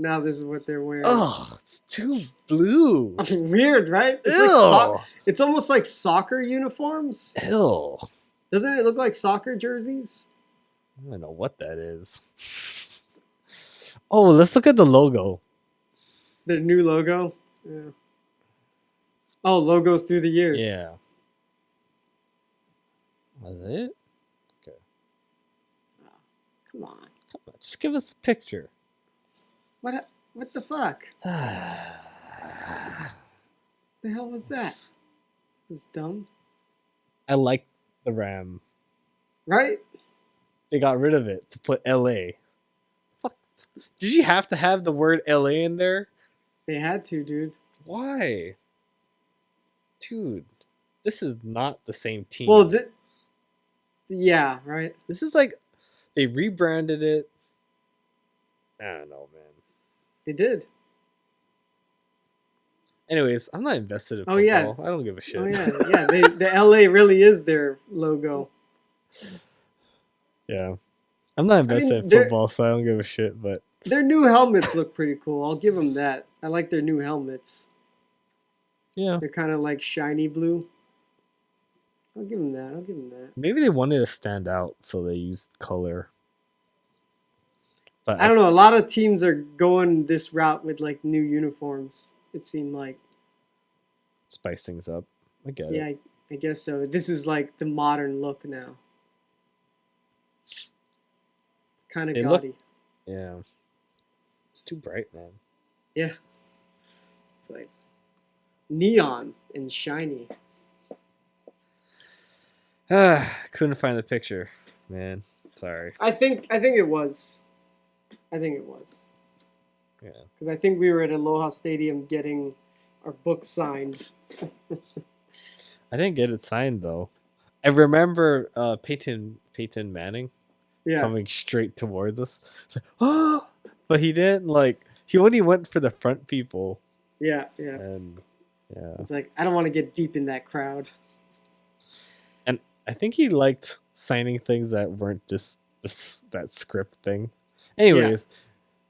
Now this is what they're wearing. Oh, it's too blue. Weird, right? It's Ew. it's almost like soccer uniforms. Ew. Doesn't it look like soccer jerseys? I don't know what that is. Oh, let's look at the logo. Their new logo. Yeah. Oh, logos through the years. Yeah. Was it? Okay. Come on. Come on, just give us the picture. What the fuck? The hell was that? It was dumb. I like the Ram. Right? They got rid of it to put LA. Fuck. Did you have to have the word LA in there? They had to, dude. Why? Dude, this is not the same team. Well, yeah, right. This is like they rebranded it. I don't know, man. They did. Anyways, I'm not invested in Oh, football. yeah. I don't give a shit. Oh yeah, yeah. The LA really is their logo. Yeah. I'm not invested in football, so I don't give a shit, but Their new helmets look pretty cool. I'll give them that. I like their new helmets. yeah. They're kind of like shiny blue. I'll give them that. Maybe they wanted to stand out, so they used color. But I don't know. A lot of teams are going this route with like new uniforms. It seemed like. Spice things up. I get Yeah, it. I guess so. This is like the modern look now. Kind of They gaudy. Yeah. It's too bright, man. Yeah. It's like neon and shiny. Couldn't find the picture, man. Sorry. I think it was. Yeah. Because I think we were at Aloha Stadium getting our book signed. I didn't get it signed though. I remember Peyton Manning Yeah. coming straight towards us. It's like, oh! But he didn't like. He only went for the front people, Yeah. and yeah. It's like, I don't want to get deep in that crowd. And I think he liked signing things that weren't just that script thing. Anyways,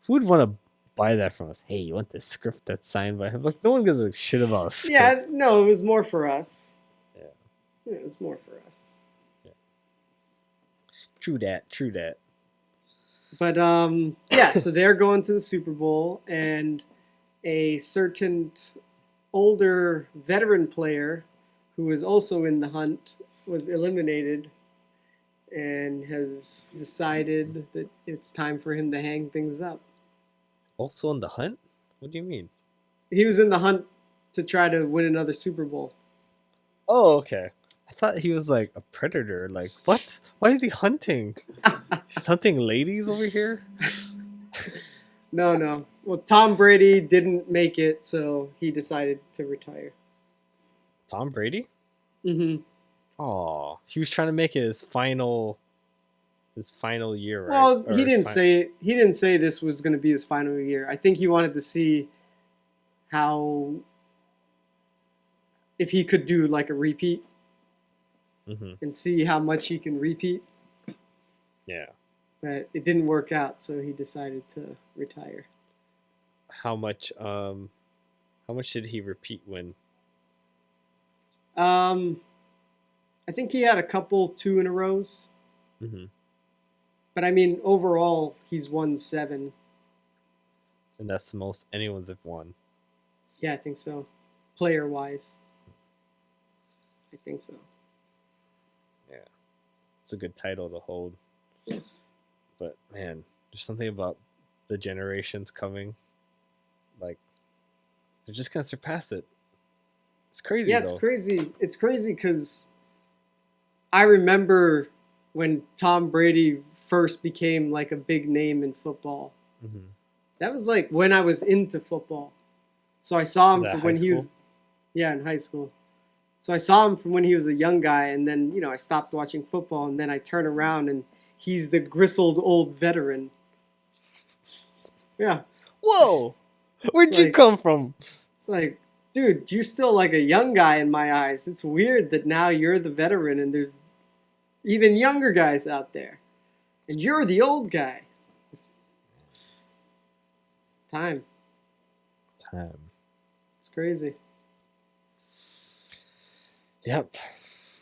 who would want to buy that from us? Hey, you want this script that's signed by him? Like, no one gives a shit about a script. Yeah, no, it was more for us. Yeah. It was more for us. True that. But yeah, so they're going to the Super Bowl, and a certain older veteran player who was also in the hunt was eliminated and has decided that it's time for him to hang things up. Also in the hunt? What do you mean? He was in the hunt to try to win another Super Bowl. Oh, okay. I thought he was like a predator. Like, what? Why is he hunting? He's hunting ladies over here? No. Well, Tom Brady didn't make it, so he decided to retire. Tom Brady? Mm-hmm. Oh, he was trying to make it his final year, right? Well, Or he his didn't say this was going to be his final year. I think he wanted to see if he could do like a repeat and see how much he can repeat. Yeah. But it didn't work out, so he decided to retire. How much did he repeat win? I think he had a couple 2 in a rows. Mm-hmm. But I mean, overall, he's won 7. And that's the most anyone's have won. Yeah, I think so. Player-wise. I think so. Yeah. It's a good title to hold. Yeah. But man, there's something about the generations coming. Like, they're just gonna surpass it. It's crazy. Yeah, it's crazy. It's crazy because I remember when Tom Brady first became like a big name in football. Mm-hmm. That was like when I was into football. So I saw him from when he was, in high school. So I saw him from when he was a young guy, and then, I stopped watching football, and then I turn around and he's the grizzled old veteran. Yeah. Whoa! Where'd you come from? It's like, dude, you're still like a young guy in my eyes. It's weird that now you're the veteran and there's even younger guys out there. And you're the old guy. Time. It's crazy. Yep.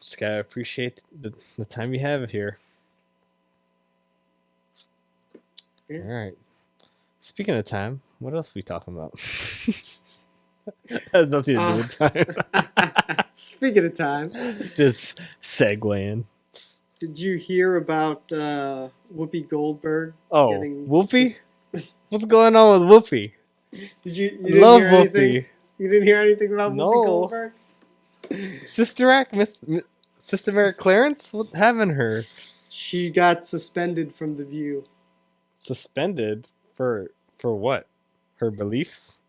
Just gotta appreciate the time you have here. Yeah. All right. Speaking of time, what else are we talking about? Has nothing to do with time. Speaking of time, just segueing. Did you hear about Whooopie Goldberg? Oh, Whoopie? What's going on with Whoopie? You didn't love hear Whoopie. Anything? You didn't hear anything about Whooopie Goldberg? Sister Act, Sister Mary Clarence? What happened to her? She got suspended from The View. Suspended for what? Her beliefs?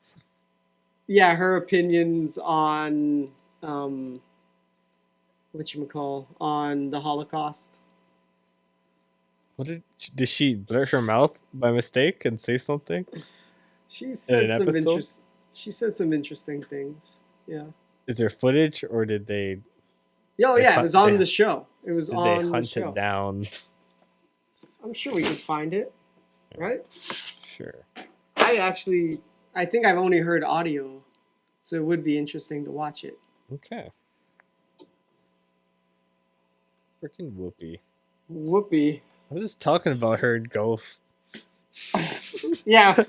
Yeah, her opinions on on the Holocaust. What did she blur her mouth by mistake and say something? She said some interesting things. Yeah. Is there footage, or did they? It was on the show. It was on the show. Hunt it down. I'm sure we can find it, right? Sure. I think I've only heard audio, so it would be interesting to watch it. Okay. Freaking Whoopie. Whoopie. I was just talking about her and Ghost. Yeah.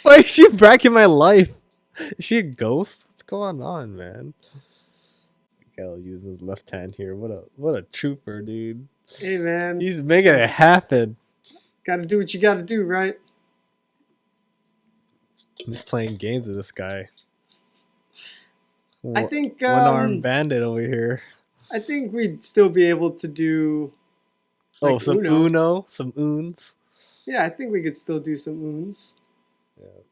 Why is she bragging my life? Is she a ghost? What's going on, man? Miguel using his left hand here. What a trooper, dude. Hey, man. He's making it happen. Gotta do what you gotta do, right? I'm just playing games with this guy. I think one-armed bandit over here. I think we'd still be able to do some Uno, some Oons. Yeah, I think we could still do some Oons. Yeah.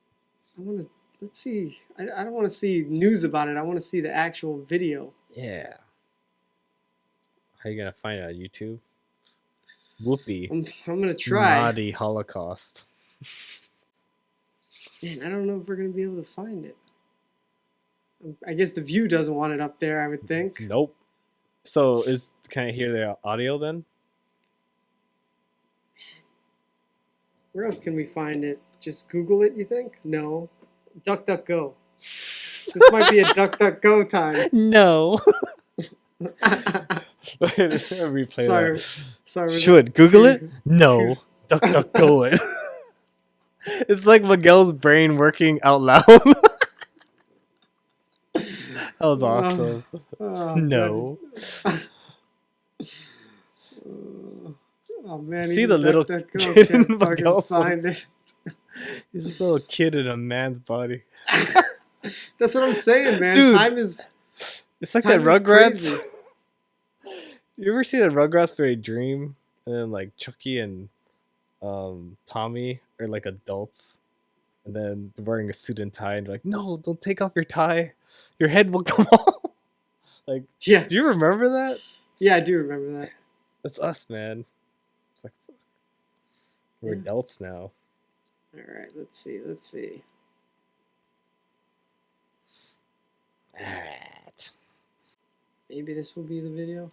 Let's see. I don't want to see news about it. I want to see the actual video. Yeah. How you gonna find it on YouTube? Whoopie. I'm gonna try. Naughty Holocaust. Man, I don't know if we're gonna be able to find it. I guess The View doesn't want it up there, I would think. Nope. So can I hear the audio then? Where else can we find it? Just Google it, you think? No. DuckDuckGo. This might be a DuckDuckGo time. No. Replay Sorry. Should Google it? No. DuckDuckGo it. It's like Miguel's brain working out loud. That was awesome. No. Oh man, see the little kid in Miguel's find it. He's just a little kid in a man's body. That's what I'm saying, man. Dude, time is. It's like that Rugrats. You ever see that Rugrats where they dream and then like Chucky and Tommy are like adults, and then they're wearing a suit and tie, and they're like, "No, don't take off your tie. Your head will come off." Like, yeah. Do you remember that? Yeah, I do remember that. That's us, man. It's like we're adults now. All right, let's see. All right. Maybe this will be the video.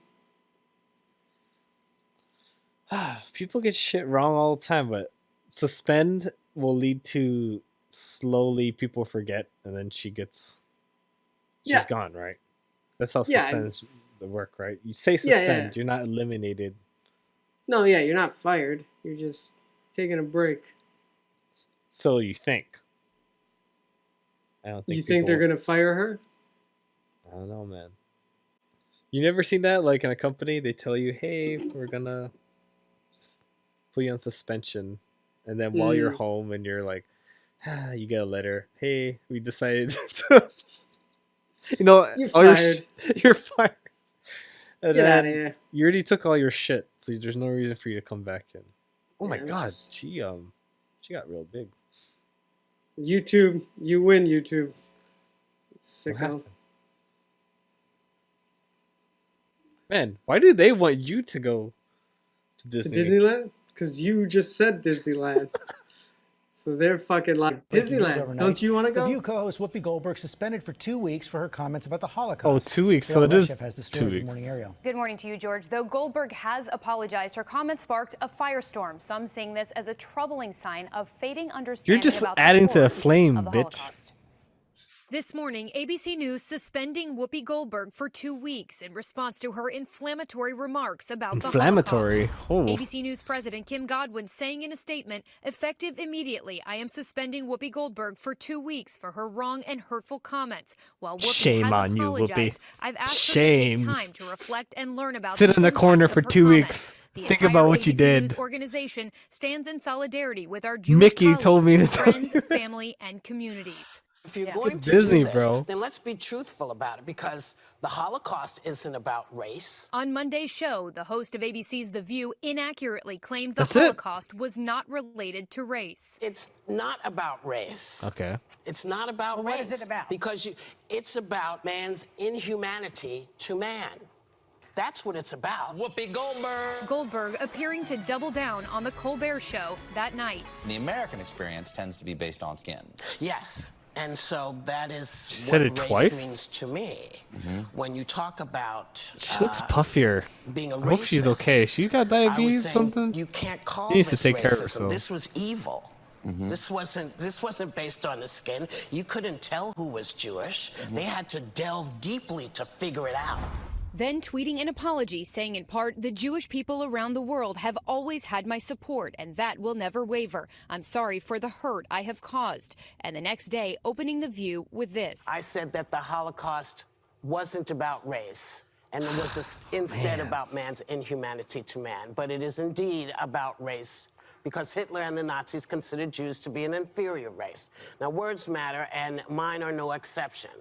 People get shit wrong all the time, but suspend will lead to slowly people forget, and then she's gone, right? That's how suspends work, right? You say suspend, you're not eliminated. No, you're not fired. You're just taking a break. So you think. I don't think you think they're going to fire her? I don't know, man. You never seen that? Like in a company, they tell you, hey, we're gonna just put you on suspension. And then while you're home and you're like, you get a letter. Hey, we decided to, You're fired. You're fired. And Get out of then here. you already took all your shit, so there's no reason for you to come back in. Oh my Yeah, god, just... she got real big. YouTube, you win, YouTube. What Sicko. happened? Man, why do they want you to go to To Disney? Disneyland? Because you just said Disneyland. So they're fucking like Disneyland. Don't you want to The go? View co-host Whoopi Goldberg suspended for 2 weeks for her comments about the Holocaust. Oh, 2 weeks. So Ariel it is Reshef has the 2 story. weeks. Good morning, Ariel. Good morning to you, George. Though Goldberg has apologized, her comments sparked a firestorm. Some seeing this as a troubling sign of fading understanding. You're just about adding the to the horror flame, of the bitch. Holocaust. This morning, ABC News suspending Whoopi Goldberg for 2 weeks in response to her inflammatory remarks about Inflammatory? the Holocaust. ABC News President Kim Godwin saying in a statement, effective immediately, I am suspending Whoopi Goldberg for 2 weeks for her wrong and hurtful comments. While Whoopi Shame has on you, apologized, Whoopi. I've asked Shame. her to take time to reflect and learn about Sit in the impact corner of for her 2 comments. weeks. The Think entire about what you ABC did. News organization stands in solidarity with our Jewish Mickey told me to colleagues, tell friends, you. family, and communities. If you're going to Disney, do this, bro. then let's be truthful about it, because the Holocaust isn't about race. On Monday's show, the host of ABC's The View inaccurately claimed the That's it? Holocaust was not related to race. It's not about race. Okay. It's not about race. What is it about? Because it's about man's inhumanity to man. That's what it's about. Whoopi Goldberg. Goldberg appearing to double down on the Colbert Show that night. The American experience tends to be based on skin. Yes. And so that is said what it race twice? means to me. When you talk about She looks puffier. being a I hope she's racist, okay. She got I was diabetes or saying, something? you can't call She needs to this take care of racism. herself. This was evil. This wasn't based on the skin. You couldn't tell who was Jewish. They had to delve deeply to figure it out. Then tweeting an apology, saying in part, the Jewish people around the world have always had my support, and that will never waver. I'm sorry for the hurt I have caused. And the next day, opening The View with this. I said that the Holocaust wasn't about race, and it was instead about man's inhumanity to man. But it is indeed about race, because Hitler and the Nazis considered Jews to be an inferior race. Now, words matter, and mine are no exception.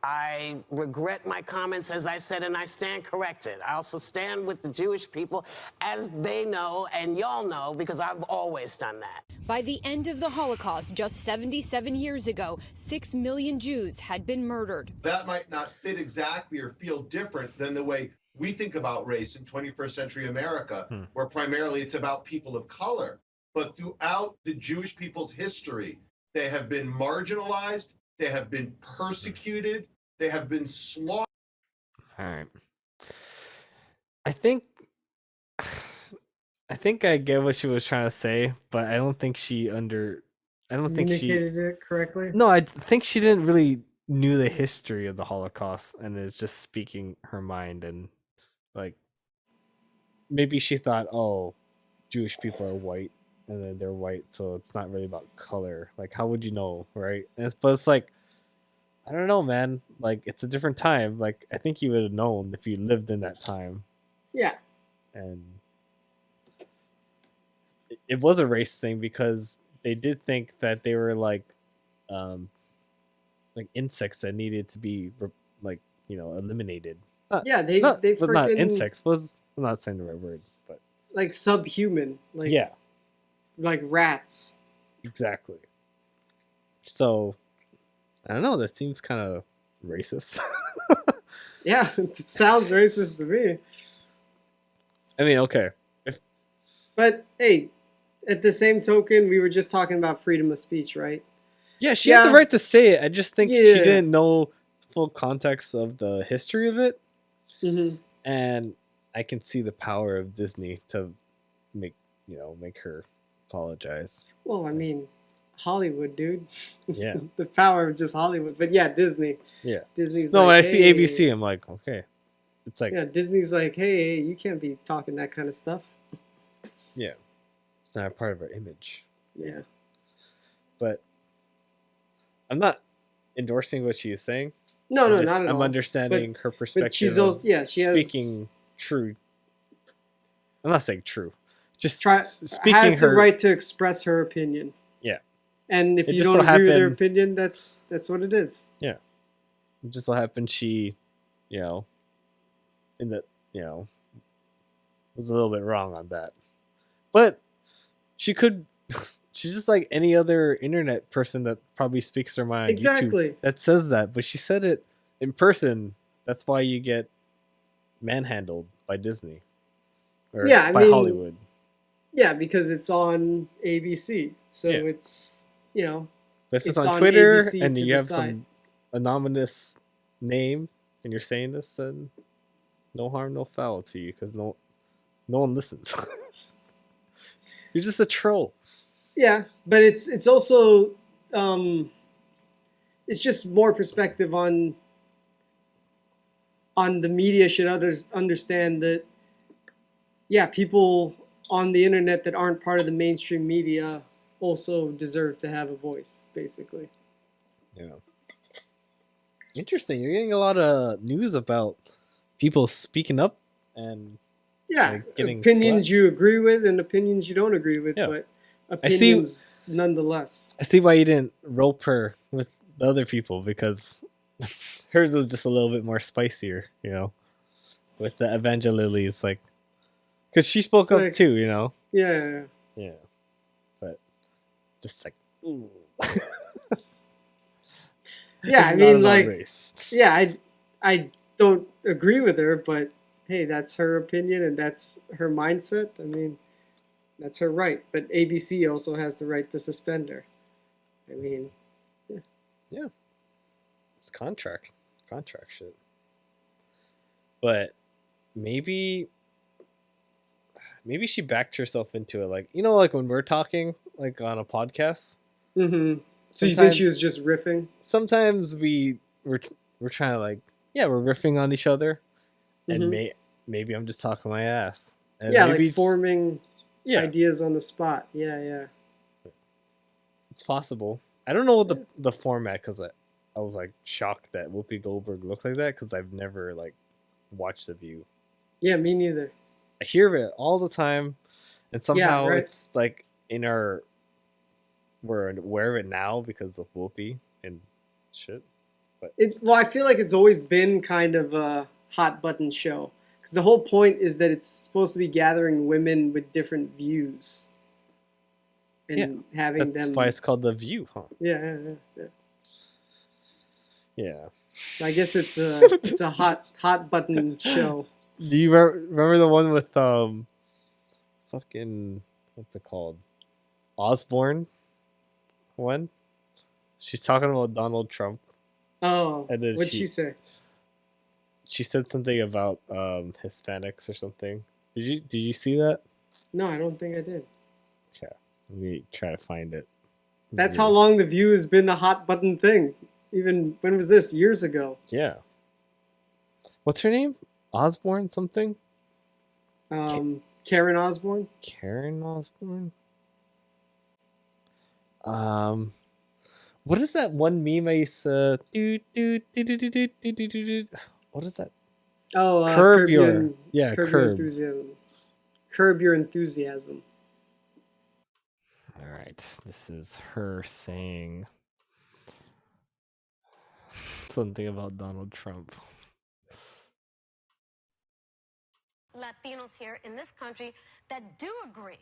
I regret my comments, as I said, and I stand corrected. I also stand with the Jewish people, as they know and y'all know, because I've always done that. By the end of the Holocaust, just 77 years ago, 6 million Jews had been murdered. That might not fit exactly or feel different than the way we think about race in 21st century America, where primarily it's about people of color. But throughout the Jewish people's history, they have been marginalized, they have been persecuted, they have been slaughtered. All right. I think I get what she was trying to say, but I don't think she Communicated it correctly. No, I think she didn't really knew the history of the Holocaust and is just speaking her mind, and like maybe she thought, oh, Jewish people are white and then they're white, so it's not really about color. Like, how would you know, right? But it's like, I don't know, man. Like, it's a different time. Like, I think you would have known if you lived in that time. Yeah. And it was a race thing, because they did think that they were like insects that needed to be eliminated. They not freaking insects. I'm not saying the right word, but like subhuman. Like yeah, like rats. exactly. So I don't know. That seems kind of racist. Yeah, it sounds racist to me. I mean, okay. But hey, at the same token, we were just talking about freedom of speech, right? Yeah, she had the right to say it. I just think she Yeah. didn't know the full context of the history of it. Mm-hmm. And I can see the power of Disney to make her apologize. Well, I mean, Hollywood, dude. Yeah. The power of just Hollywood. But yeah, Disney. Yeah. Disney's No, like, when I hey. see ABC, I'm like, okay. It's like, Yeah, Disney's like, hey, you can't be talking that kind of stuff. yeah, it's not a part of our image. Yeah. But I'm not endorsing what she is saying. No, not at all. I'm understanding her perspective. But she's also, she has speaking true. I'm not saying true. Just speaking has the right to express her opinion. Yeah. And if you don't agree with her opinion, that's what it is. Yeah. It just so happened she, was a little bit wrong on that. But she's just like any other internet person that probably speaks their mind on YouTube that says that. But she said it in person. That's why you get manhandled by Disney. Or by Hollywood. Yeah, because it's on ABC. So it's, But if it's on Twitter ABC and you have some anonymous name and you're saying this, then no harm, no foul to you because no one listens. You're just a troll. Yeah, but it's also it's just more perspective on the media should understand that people on the internet that aren't part of the mainstream media also deserve to have a voice, basically. Yeah. Interesting. You're getting a lot of news about people speaking up and getting opinions slapped. You agree with and opinions you don't agree with, but opinions nonetheless. I see why you didn't rope her with the other people because hers was just a little bit more spicier, with the Evangelillies, because she spoke up too, Yeah. But just ooh. Yeah, I don't agree with her, but hey, that's her opinion and that's her mindset. I mean, that's her right. But ABC also has the right to suspend her. I mean, yeah. It's contract shit. But maybe she backed herself into it. Like when we're talking, on a podcast. Mm-hmm. So you think she was just riffing? Sometimes we're trying to we're riffing on each other, and maybe I'm just talking my ass. And maybe forming ideas on the spot. Yeah. It's possible. I don't know what the format because I was shocked that Whoopi Goldberg looks like that because I've never watched The View. Yeah, me neither. I hear of it all the time, and somehow it's in our. We're aware of it now because of Whoopi and shit. But I feel like it's always been kind of a hot button show because the whole point is that it's supposed to be gathering women with different views and having them. That's why it's called The View, huh? Yeah. Yeah. So I guess it's a hot button show. Do you remember the one with fucking what's it called? Osbourne. One, she's talking about Donald Trump. Oh, what'd she say? She said something about Hispanics or something. Did you see that? No, I don't think I did. Okay, let me try to find it. That's how long The View has been a hot button thing. Even when was this? Years ago. Yeah. What's her name? Osbourne something? Karen Osbourne. Karen Osbourne. What is that one meme I used to what is that? Oh, curb your enthusiasm. Curb Your Enthusiasm. All right, this is her saying something about Donald Trump. Latinos here in this country that do agree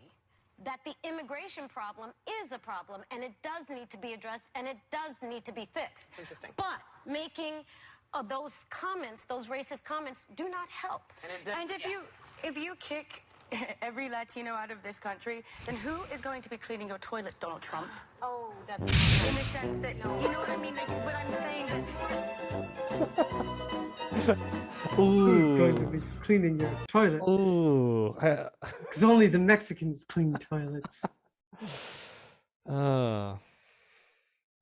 that the immigration problem is a problem and it does need to be addressed and it does need to be fixed. Interesting. But making those comments, those racist comments, do not help. And if you kick every Latino out of this country, then who is going to be cleaning your toilet, Donald Trump? Oh, that's in the sense that, you know what I mean? What I'm saying is... Who's going to be cleaning your toilet? Ooh. Because only the Mexicans clean toilets. What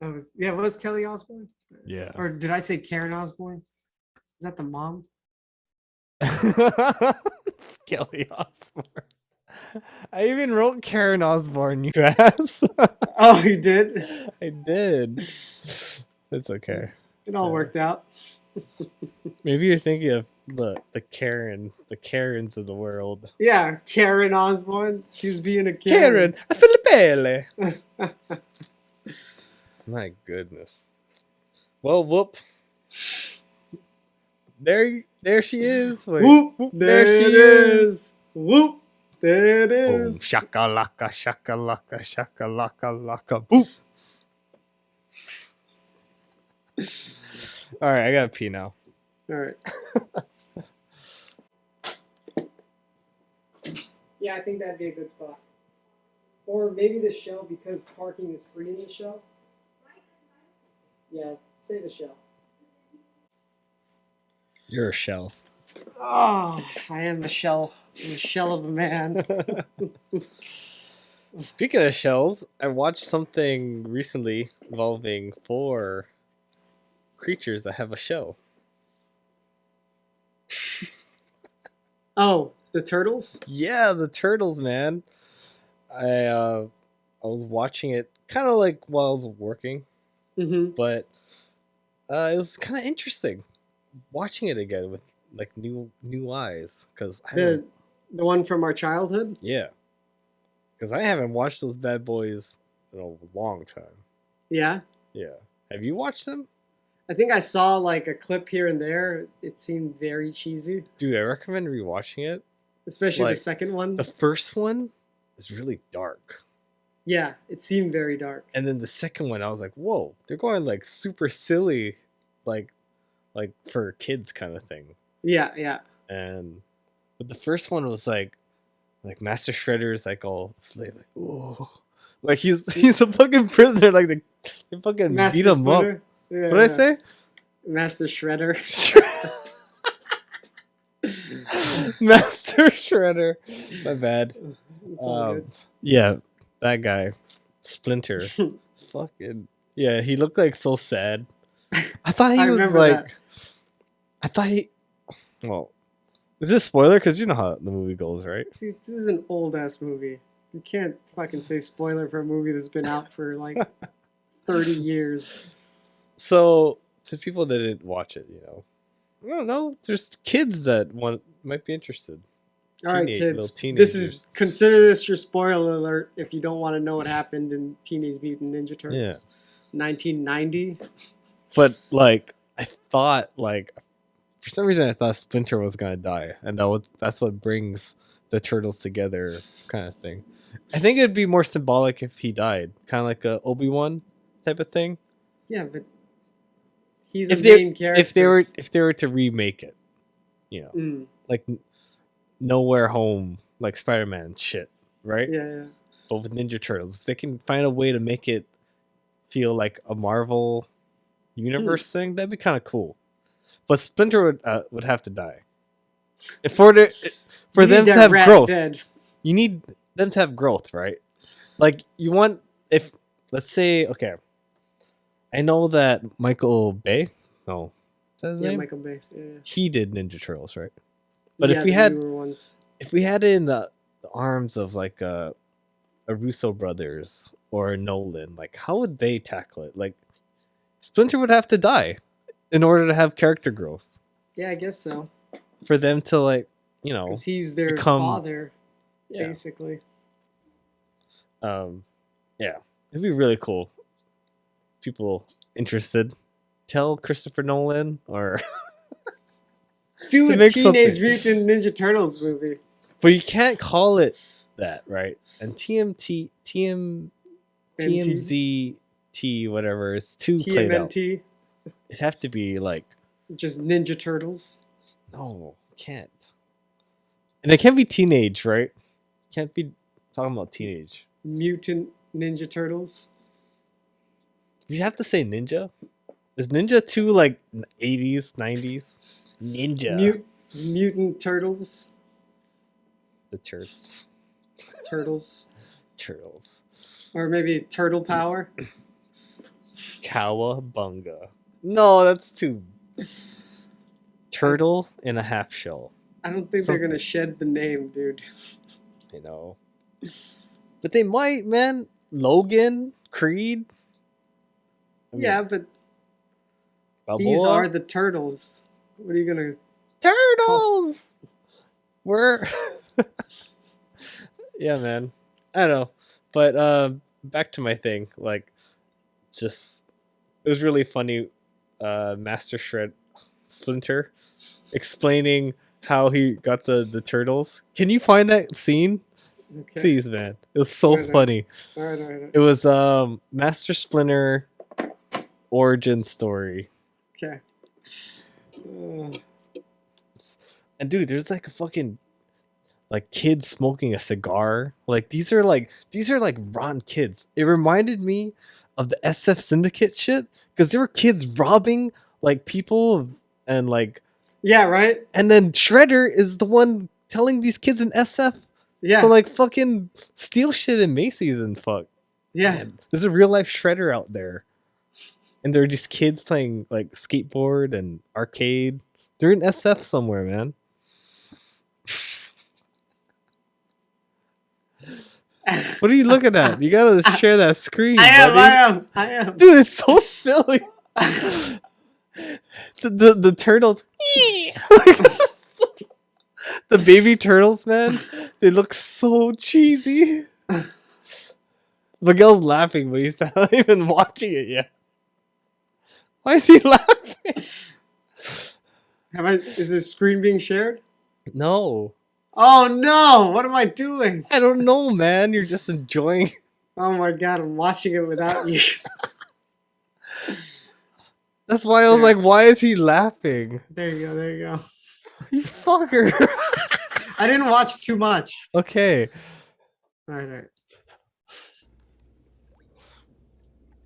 was Kelly Osbourne? Yeah. Or did I say Karen Osbourne? Is that the mom? Kelly Osbourne. I even wrote Karen Osbourne, you ass. Oh, you did? I did. It's okay. It all worked out. Maybe you're thinking of the Karens of the world. Yeah, Karen Osbourne. She was being a Karen. Karen, a Filipele. My goodness. Well, whoop. There she is. Wait. Whoop, there she is. Whoop, there it Boom, is. shakalaka, shakalaka, shakalaka, laka, boop. All right, I gotta pee now. All right. Yeah, I think that'd be a good spot. Or maybe the Shell, because parking is free in the Shell. Yeah, say the Shell. You're a shell. Oh, I am a shell. I'm a shell of a man. Speaking of shells, I watched something recently involving 4 creatures that have a shell. Oh, the turtles? Yeah, the turtles, man. I was watching it kind of like while I was working, but it was kind of interesting watching it again with like new eyes because the one from our childhood. Yeah, because I haven't watched those bad boys in a long time. Yeah. Yeah. Have you watched them? I think I saw like a clip here and there. It seemed very cheesy. Dude, I recommend rewatching it. Especially the second one. The first one is really dark. Yeah, it seemed very dark. And then the second one, I was like, whoa, they're going like super silly, like for kids kind of thing. Yeah, yeah. But the first one was like Master Shredder is like all slave, like whoa, like he's a fucking prisoner, like they fucking Master beat him Splinter? up. Yeah, What did I say? Master Shredder. Master Shredder. My bad. It's all good. Yeah, that guy, Splinter. Fucking yeah, he looked like so sad. I thought he was like. That. I thought he. Well, is this a spoiler? Because you know how the movie goes, right? Dude, this is an old ass movie. You can't fucking say spoiler for a movie that's been out for like 30 years. So, to people that didn't watch it, I don't know. There's kids that might be interested. All right, kids. Consider this your spoiler alert if you don't want to know what happened in Teenage Mutant Ninja Turtles. 1990. But like, I thought for some reason I thought Splinter was gonna die, and that's what brings the turtles together, kind of thing. I think it'd be more symbolic if he died, kind of like a Obi-Wan type of thing. Yeah, but he's a main character. If they were to remake it, like Nowhere Home, like Spider-Man shit, right? Yeah. But with Ninja Turtles, if they can find a way to make it feel like a Marvel universe thing, that'd be kind of cool. But Splinter would have to die. For them to have growth, you need them to have growth, right? Like let's say, okay, I know that Michael Bay, no, is that his name? Michael Bay. Yeah. He did Ninja Turtles, right? But if we had it in the arms of like a Russo brothers or a Nolan, like how would they tackle it? Like Splinter would have to die in order to have character growth. Yeah, I guess so. For them to because he's their father, basically. Yeah, it'd be really cool. People interested, tell Christopher Nolan or do a Teenage Mutant Ninja Turtles movie. But you can't call it that, right? And TMZ, whatever, it's too played out. It'd have to be like just Ninja Turtles. No, can't. And it can't be teenage, right? Can't be talking about teenage. Mutant Ninja Turtles. You have to say ninja. Is ninja too like 80s, 90s? Ninja. Mutant Turtles. The turds. Turtles. Turtles. Or maybe Turtle Power. Cowabunga. No, that's too. Turtle in a half shell. I don't think they're gonna shed the name, dude. I know. But they might, man. Logan, Creed. Yeah, but Balboa? These are the turtles. What are you gonna... Turtles! We're... Yeah, man. I don't know. But back to my thing. Like, just... It was really funny. Master Splinter explaining how he got the turtles. Can you find that scene? Okay. Please, man. It was so funny. All right. It was Master Splinter origin story. Okay. And dude, there's like a fucking like kids smoking a cigar. Like these are like rotten kids. It reminded me of the SF Syndicate shit because there were kids robbing like people and like yeah, right. And then Shredder is the one telling these kids in SF to like fucking steal shit in Macy's and fuck. Yeah, man, there's a real life Shredder out there, and they're just kids playing like skateboard and arcade. They're in SF somewhere, man. What are you looking at? You gotta share that screen. I am. Dude, it's so silly. the turtles. The baby turtles, man. They look so cheesy. Miguel's laughing, but he's not even watching it yet. Why is he laughing? Is this screen being shared? No. Oh no! What am I doing? I don't know, man. You're just enjoying. Oh my god, I'm watching it without you. That's why I was like, why is he laughing? There you go. You fucker. I didn't watch too much. Okay. Alright.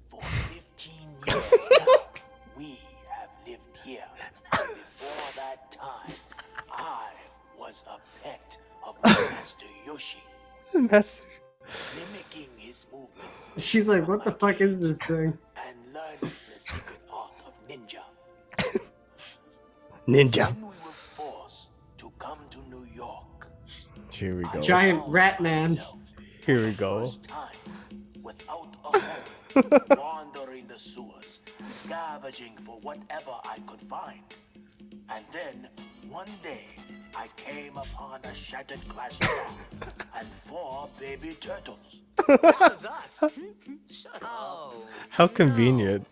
For 15 years now, we have lived here. Before that time, I was a pet of Master Yoshi. Master. Mimicking his movements. She's like, what the fuck is this thing? And learning the secret art of ninja. Ninja. When we were forced to come to New York. Here we go. Giant rat man. Here we go. Without a home, wandering the sewers, scavenging for whatever I could find. And then, one day, I came upon a shattered glass jar and 4 baby turtles. That was us. Shut up. How convenient.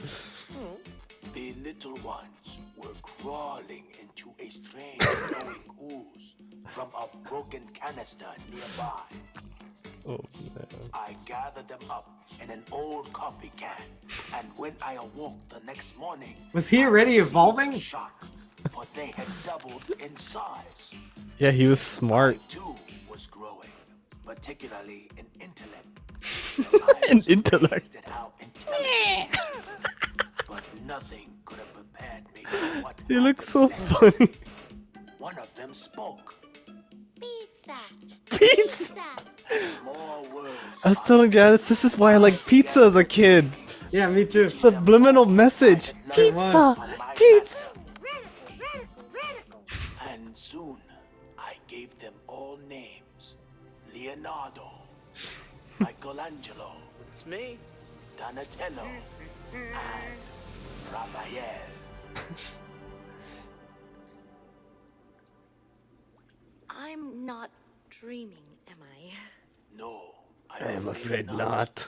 The little ones were crawling into a strange glowing ooze from a broken canister nearby. Oh, man. I gathered them up in an old coffee can, and when I awoke the next morning, Was he already evolving? Shock, for they had doubled in size. Yeah, he was smart. I too was growing, particularly in intellect. In intellect. At how intelligent, but nothing could have prepared me for what He looks so funny. one of them spoke. Pizza. More words. I was telling Janice, this is why I like pizza as a kid. Yeah, me too. Subliminal message. Pizza. Pizza. And soon I gave them all names. Leonardo, Michelangelo, It's me. Donatello, and Raphael. I'm not dreaming, am I? No, I am afraid not.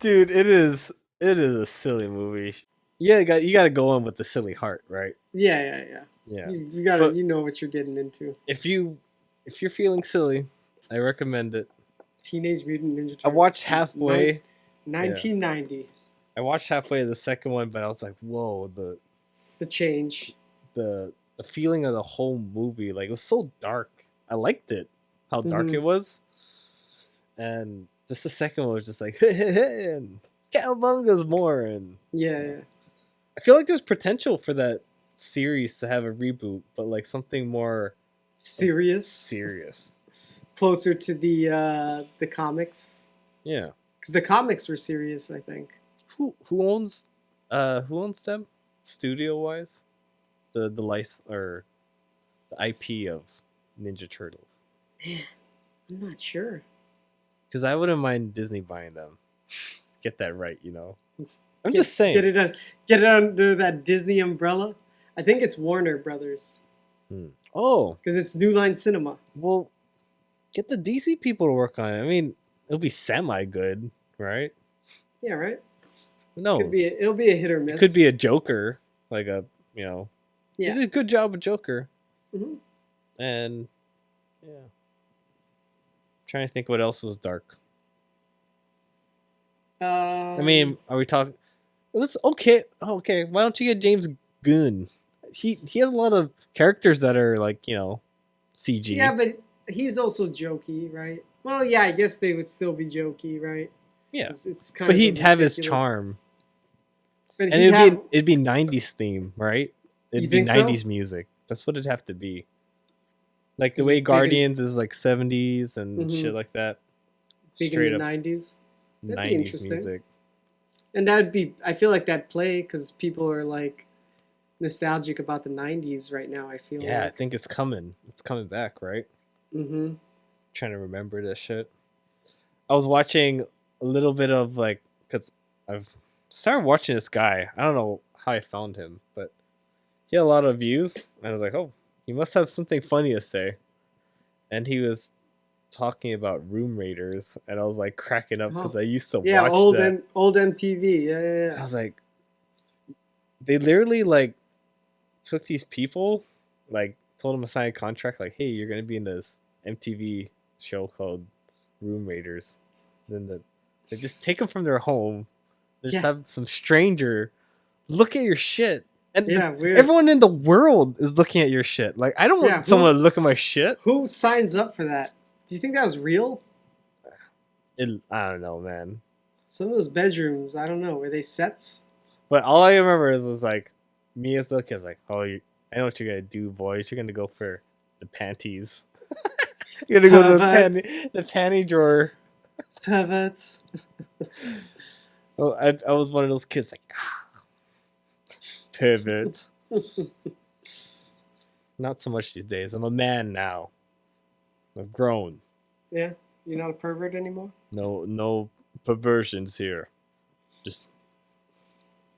Dude, it is a silly movie. Yeah, you got to go in with the silly heart, right? Yeah. Yeah. You gotta, you know what you're getting into. If you're feeling silly, I recommend it. Teenage Mutant Ninja Turtles. I watched halfway. 1990. Yeah. I watched halfway of the second one, but I was like, whoa, the change. The feeling of the whole movie, like, it was so dark. I liked it, how dark it was. And just the second one was just like, and Cowabunga's more. And yeah. I feel like there's potential for that series to have a reboot, but like something more serious. Closer to the comics. Yeah. Because the comics were serious, I think. Who owns them? Studio wise? The license or the IP of Ninja Turtles. Man, I'm not sure. Because I wouldn't mind Disney buying them. Get that right, you know. I'm just saying. Get it under that Disney umbrella. I think it's Warner Brothers. Oh. Because it's New Line Cinema. Well, get the DC people to work on it. I mean, it'll be semi-good, right? Yeah, right? Who knows? It'll be a hit or miss. It could be a Joker. Like a, you know. Yeah. He did a good job with Joker. Mm-hmm. And, yeah. Trying to think what else was dark. I mean, are we talking... Let's, okay. Why don't you get James Gunn? He has a lot of characters that are like, you know, CG. Yeah, but he's also jokey, right? Well, yeah, I guess they would still be jokey, right? Yeah. It's kind but of he'd have his ridiculous. charm. But and it'd be 90s theme, right? It'd be think 90s so? music. That's what it'd have to be. Like the 'Cause way it's big Guardians is like 70s and Mhm. shit like that. Big Straight in the up 90s. That'd 90s be interesting. music. And that'd be, I feel like that'd play because people are like nostalgic about the 90s right now, I feel Yeah, I like. think it's coming. It's coming back, right? Mm-hmm. Trying to remember this shit. I was watching a little bit of like, because I've started watching this guy. I don't know how I found him, but he had a lot of views. And I was like, oh, he must have something funny to say. And he was talking about Room Raiders, and I was like cracking up because I used to watch old that. old MTV. Yeah. I was like, they literally like took these people, like told them to sign a contract, like, hey, you're gonna be in this MTV show called Room Raiders. Then they just take them from their home. They just have some stranger look at your shit. And weird. everyone in the world is looking at your shit. Like, I don't want someone to look at my shit. Who signs up for that? Do you think that was real? I don't know, man. Some of those bedrooms, I don't know. Were they sets? But all I remember is like me as the kid, like, oh, I know what you're gonna do, boys. You're gonna go for the panties. You're gonna go to the panty drawer. Perverts. Oh, I was one of those kids, like, pervert. Not so much these days. I'm a man now. I've grown. Yeah, you're not a pervert anymore? No perversions here. Just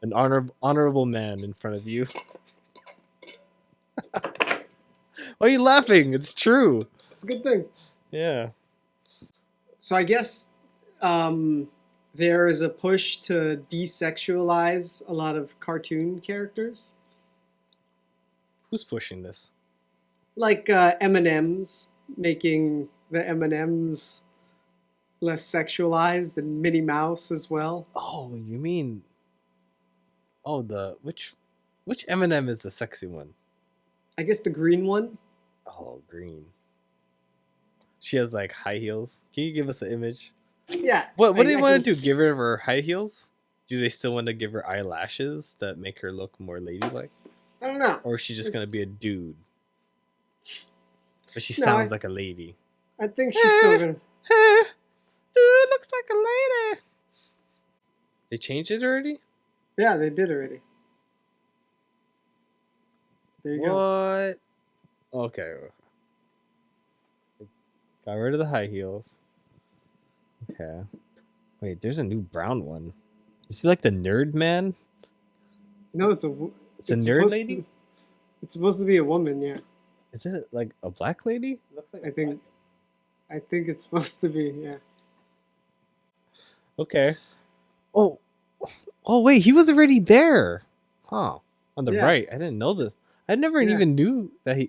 an honorable man in front of you. Why are you laughing? It's true. It's a good thing. Yeah. So I guess there is a push to desexualize a lot of cartoon characters. Who's pushing this? Like M&Ms, making the M&Ms less sexualized, and Minnie Mouse as well. Oh, you mean... Oh, which M&M is the sexy one? I guess the green one. Oh, green. She has like high heels. Can you give us an image? Yeah. What do they want to do? Give her high heels? Do they still want to give her eyelashes that make her look more ladylike? I don't know. Or is she just going to be a dude? But she sounds like a lady. I think she's still going to... Dude, looks like a lady. They changed it already? Yeah, they did already. There you go. What? Okay. Got rid of the high heels. Okay. Wait, there's a new brown one. Is he like the nerd man? No, it's a nerd lady? It's supposed to be a woman, yeah. Is it like a black lady? I think it's supposed to be, yeah. Okay. Oh, wait, he was already there. Huh. On the right. I didn't know this. I never even knew that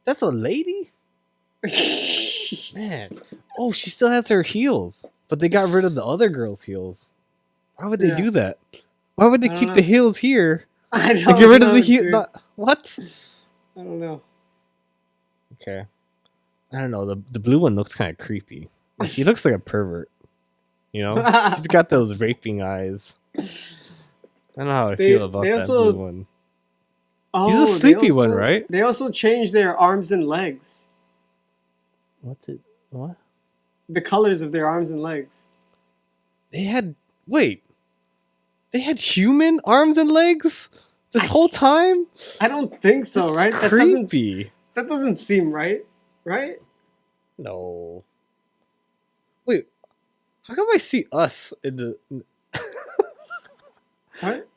that's a lady? Man. Oh, she still has her heels. But they got rid of the other girl's heels. Why would they do that? Why would they keep the heels here? I don't get rid of the heel. heel. What? I don't know. Okay. I don't know. The blue one looks kind of creepy. Like, he looks like a pervert. You know? He's got those raping eyes. I don't know how I feel about that blue one. Oh, he's a sleepy one, right? They also changed their arms and legs. What's it? What? The colors of their arms and legs. They had human arms and legs this whole time? I don't think so, right? Creepy. That doesn't seem right, right? No. Wait, how come I see us in the... What?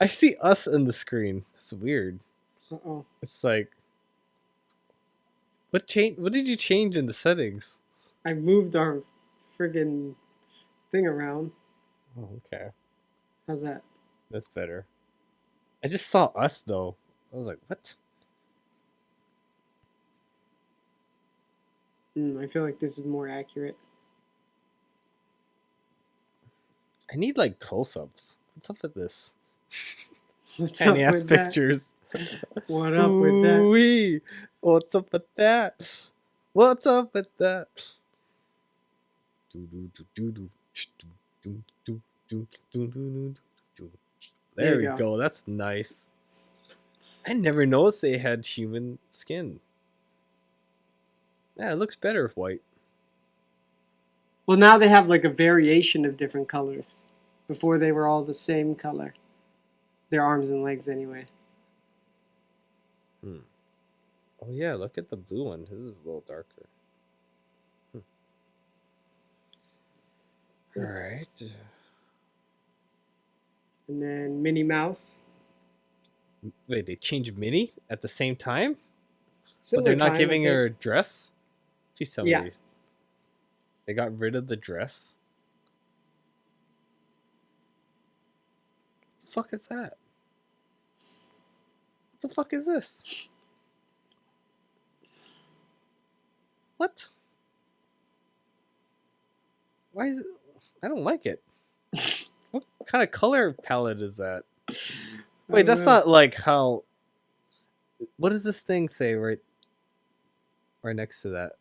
I see us in the screen. It's weird. Uh-oh. It's like, what did you change in the settings? I moved our friggin' thing around. Oh, okay. How's that? That's better. I just saw us though. I was like, what? I feel like this is more accurate. I need like close-ups. What's up with this? What's Tiny up ass with that? pictures. What up with that? Ooh-wee. What's up with that? What's up with that? There we go. That's nice. I never noticed they had human skin. Yeah, it looks better with white. Well, now they have like a variation of different colors. Before they were all the same color. Their arms and legs, anyway. Oh yeah, look at the blue one. This is a little darker. All right. And then Minnie Mouse. Wait, they changed Minnie at the same time? Similar But they're not time, giving I her a think. dress? Please tell Yeah. me they got rid of the dress. What the fuck is that? What the fuck is this? What? Why is it? I don't like it. What kind of color palette is that? Wait, that's not like how. What does this thing say right next to that?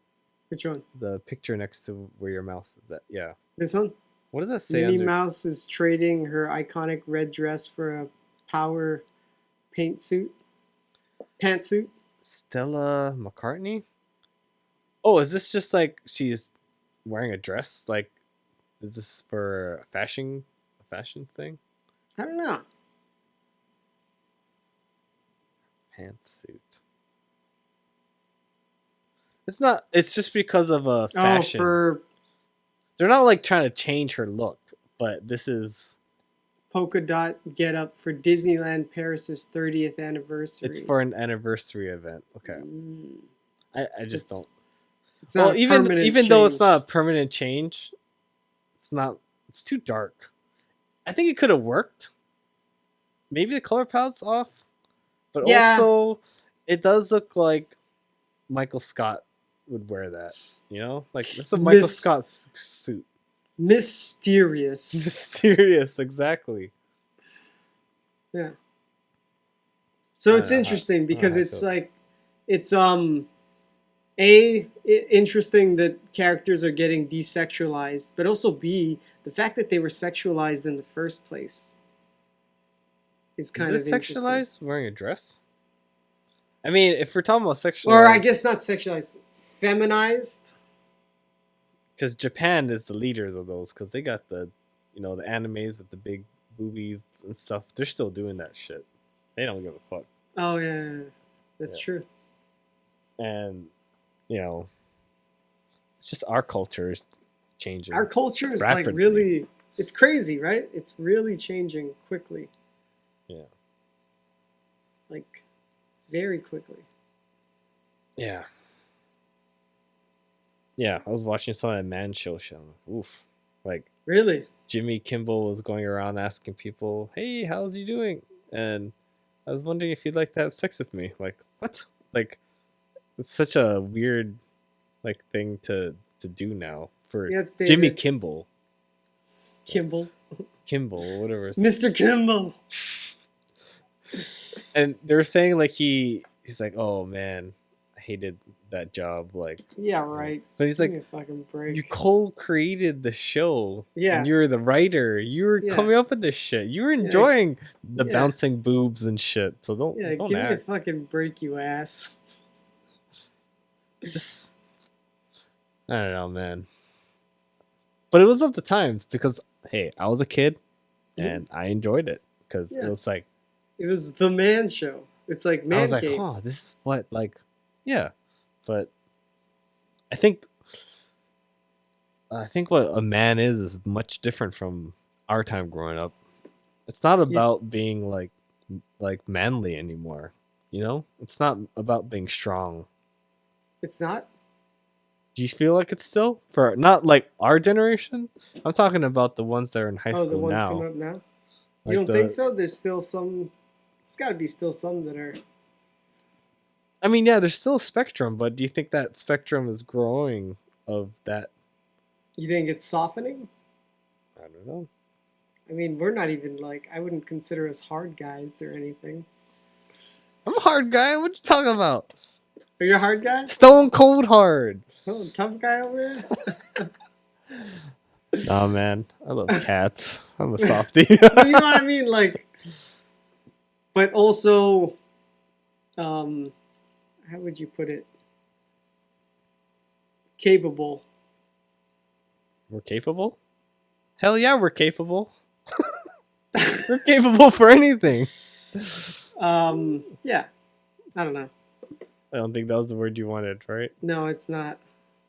Which one? The picture next to where your mouse is. That yeah. This one? What does that say? Minnie under? Mouse is trading her iconic red dress for a power pantsuit. Stella McCartney? Oh, is this just like she's wearing a dress? Like, is this for a fashion thing? I don't know. Pantsuit. It's not. It's just because of a fashion. Oh, for They're not like trying to change her look, but this is polka dot get up for Disneyland Paris's 30th anniversary. it's for an anniversary event. Okay. I just don't. It's not Well, a even permanent though it's change. not a permanent change, it's not. It's too dark. I think it could have worked. Maybe the color palette's off, but Yeah. also it does look like Michael Scott would wear that. You know, like that's a Michael Scott suit. Mysterious. Mysterious, exactly. Yeah. So it's I don't know how- interesting I don't know because how I it's feel. like it's interesting that characters are getting desexualized, but also B, the fact that they were sexualized in the first place is kind Is of it interesting. sexualized wearing a dress? I mean, if we're talking about sexualized, Or I guess not sexualized, feminized. because Japan is the leaders of those, because they got the, the animes with the big boobies and stuff. They're still doing that shit. They don't give a fuck. Oh yeah, that's Yeah. true. And it's just our culture is changing. Our culture is like rapidly. really, it's crazy, right? It's really changing quickly, Yeah. like very quickly. Yeah. Yeah, I was watching some of that Man Show. Oof. Like, Really? Jimmy Kimmel was going around asking people, "Hey, how's you doing?" And I was wondering if you'd like to have sex with me. Like, what? Like, it's such a weird, like, thing to do now for Yeah, it's Jimmy David. Kimball, Kimball, whatever. Mr. Kimball. And they were saying like he's like, "Oh man, I hated that job." Like, Yeah, right. but he's Give me like, a fucking break. "You co-created the show. Yeah. And you were the writer. You were Yeah. coming up with this shit. You were enjoying the Yeah. bouncing boobs and shit. So don't Yeah, don't give me a act. fucking break, you ass. Just I don't know, man. But it was of the times because hey, I was a kid and I enjoyed it because Yeah. it was like It was the man show. It's like man I was like, cave. "Oh, this is what like yeah." But I think what a man is much different from our time growing up. It's not about being like manly anymore. You know, it's not about being strong. It's not. Do you feel like it's still for not like our generation? I'm talking about the ones that are in high Oh, school the ones now. coming up now. Like You don't think so? There's still some. It's got to be still some that are. I mean, yeah, there's still a spectrum, but do you think that spectrum is growing of that? You think it's softening? I don't know. I mean, we're not even like, I wouldn't consider us hard guys or anything. I'm a hard guy. What you talking about? Are you a hard guy? Stone cold hard. Oh, tough guy over here? Nah, man. I love cats. I'm a softie. You know what I mean? Like, but also, how would you put it? Capable. We're capable? Hell yeah, we're capable. We're capable for anything. Yeah. I don't know. I don't think that was the word you wanted, right? No, it's not.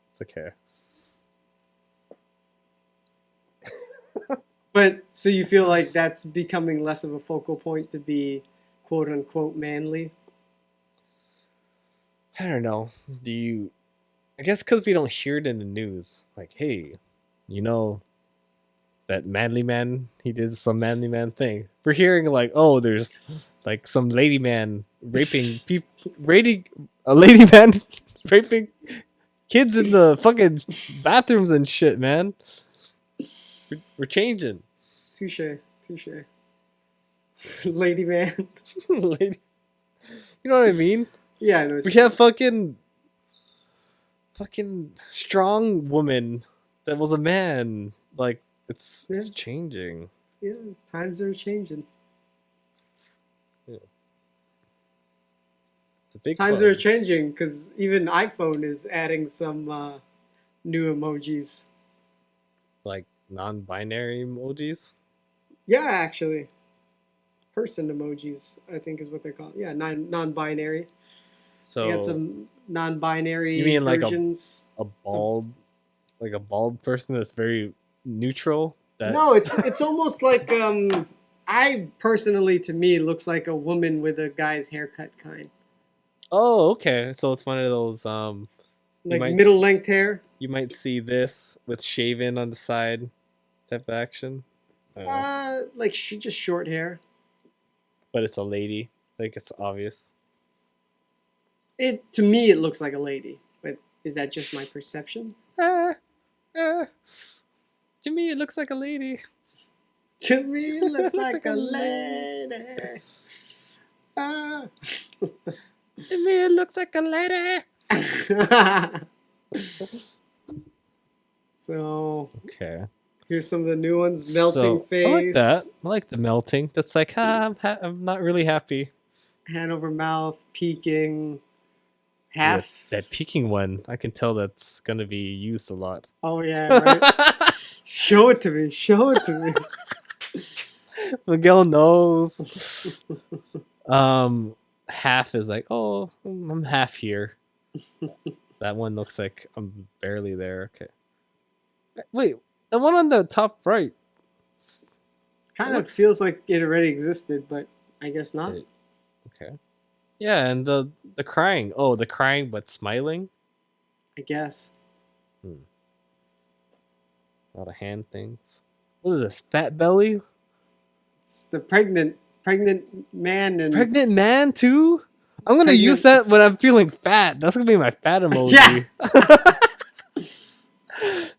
It's okay. But so you feel like that's becoming less of a focal point to be quote unquote manly? I don't know. Do you... I guess because we don't hear it in the news. Like, hey, you know, that manly man, he did some manly man thing. We're hearing like, oh, there's like some lady man raping people, a lady man raping kids in the fucking bathrooms and shit, man. We're changing. Touche. Lady man. Lady. You know what I mean? Yeah, I know. We have fucking strong woman that was a man. Like, it's changing. Yeah, times are changing. Yeah. It's a big Times club. are changing because even iPhone is adding some new emojis. Like non-binary emojis? Yeah, actually. Person emojis, I think is what they're called. Yeah, non-binary. So you got some non-binary you mean versions. like a bald person that's very neutral? No, it's almost like I personally, to me, looks like a woman with a guy's haircut kind. Oh, okay. So it's one of those like middle length hair. You might see this with shaven on the side type of action. Like just short hair. But it's a lady. Like it's obvious. To me it looks like a lady, but is that just my perception? To me it looks like a lady. To me it looks like a lady. To me it looks like a lady. So okay. Here's some of the new ones. Melting face. I like that. I like the melting. That's like, I'm not really happy. Hand over mouth, peeking. Half. That peeking one, I can tell that's going to be used a lot. Oh, yeah, right? Show it to me. Show it to me. Miguel knows. Half is like, oh, I'm half here. That one looks like I'm barely there. Okay. Wait. The one on the top right kind of feels like it already existed, but I guess not. Okay. Yeah, and the crying. Oh, the crying but smiling? I guess. A lot of hand things. What is this? Fat belly? It's the pregnant man and pregnant man too? I'm gonna use that when I'm feeling fat. That's gonna be my fat emoji. Yeah.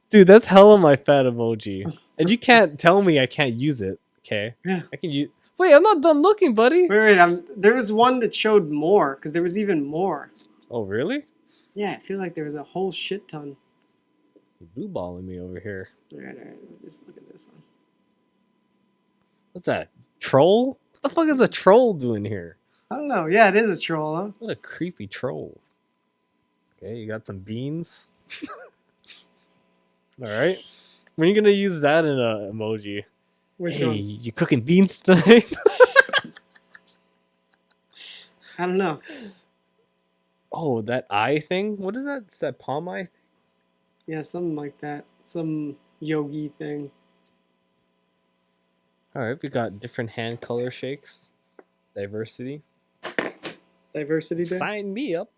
Dude, that's hella my fat emoji. And you can't tell me I can't use it. Okay. Yeah. I can use. Wait, I'm not done looking, buddy. Wait. There was one that showed more because there was even more. Oh, really? Yeah, I feel like there was a whole shit ton. You're blue balling me over here. All right. Let's just look at this one. What's that? Troll? What the fuck is a troll doing here? I don't know. Yeah, it is a troll, huh? What a creepy troll. Okay, you got some beans. All right. When are you gonna use that in a emoji? Which hey, one? You cooking beans tonight? I don't know. Oh, that eye thing? What is that? It's that palm eye thing? Yeah, something like that. Some yogi thing. All right, we got different hand color shakes. Diversity. Diversity Day. Sign me up.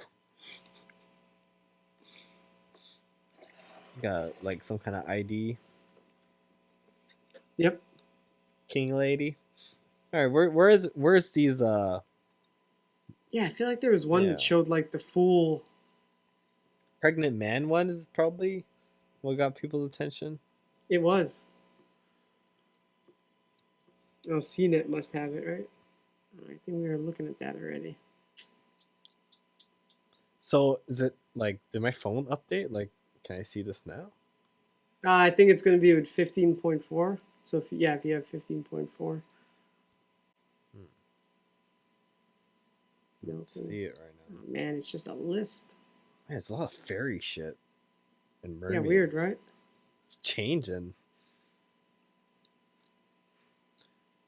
Got like some kind of ID. Yep. King lady. All right, where's these Yeah, I feel like there was one that showed like the full pregnant man one is probably what got people's attention. It was. Oh, CNET must have it, right? I think we were looking at that already. So is it like, did my phone update? Like, can I see this now? I think it's going to be with 15.4. So if you have 15.4. See it right now. Oh, man, it's just a list. Man, it's a lot of fairy shit and mermaids. Yeah, weird, right? It's changing.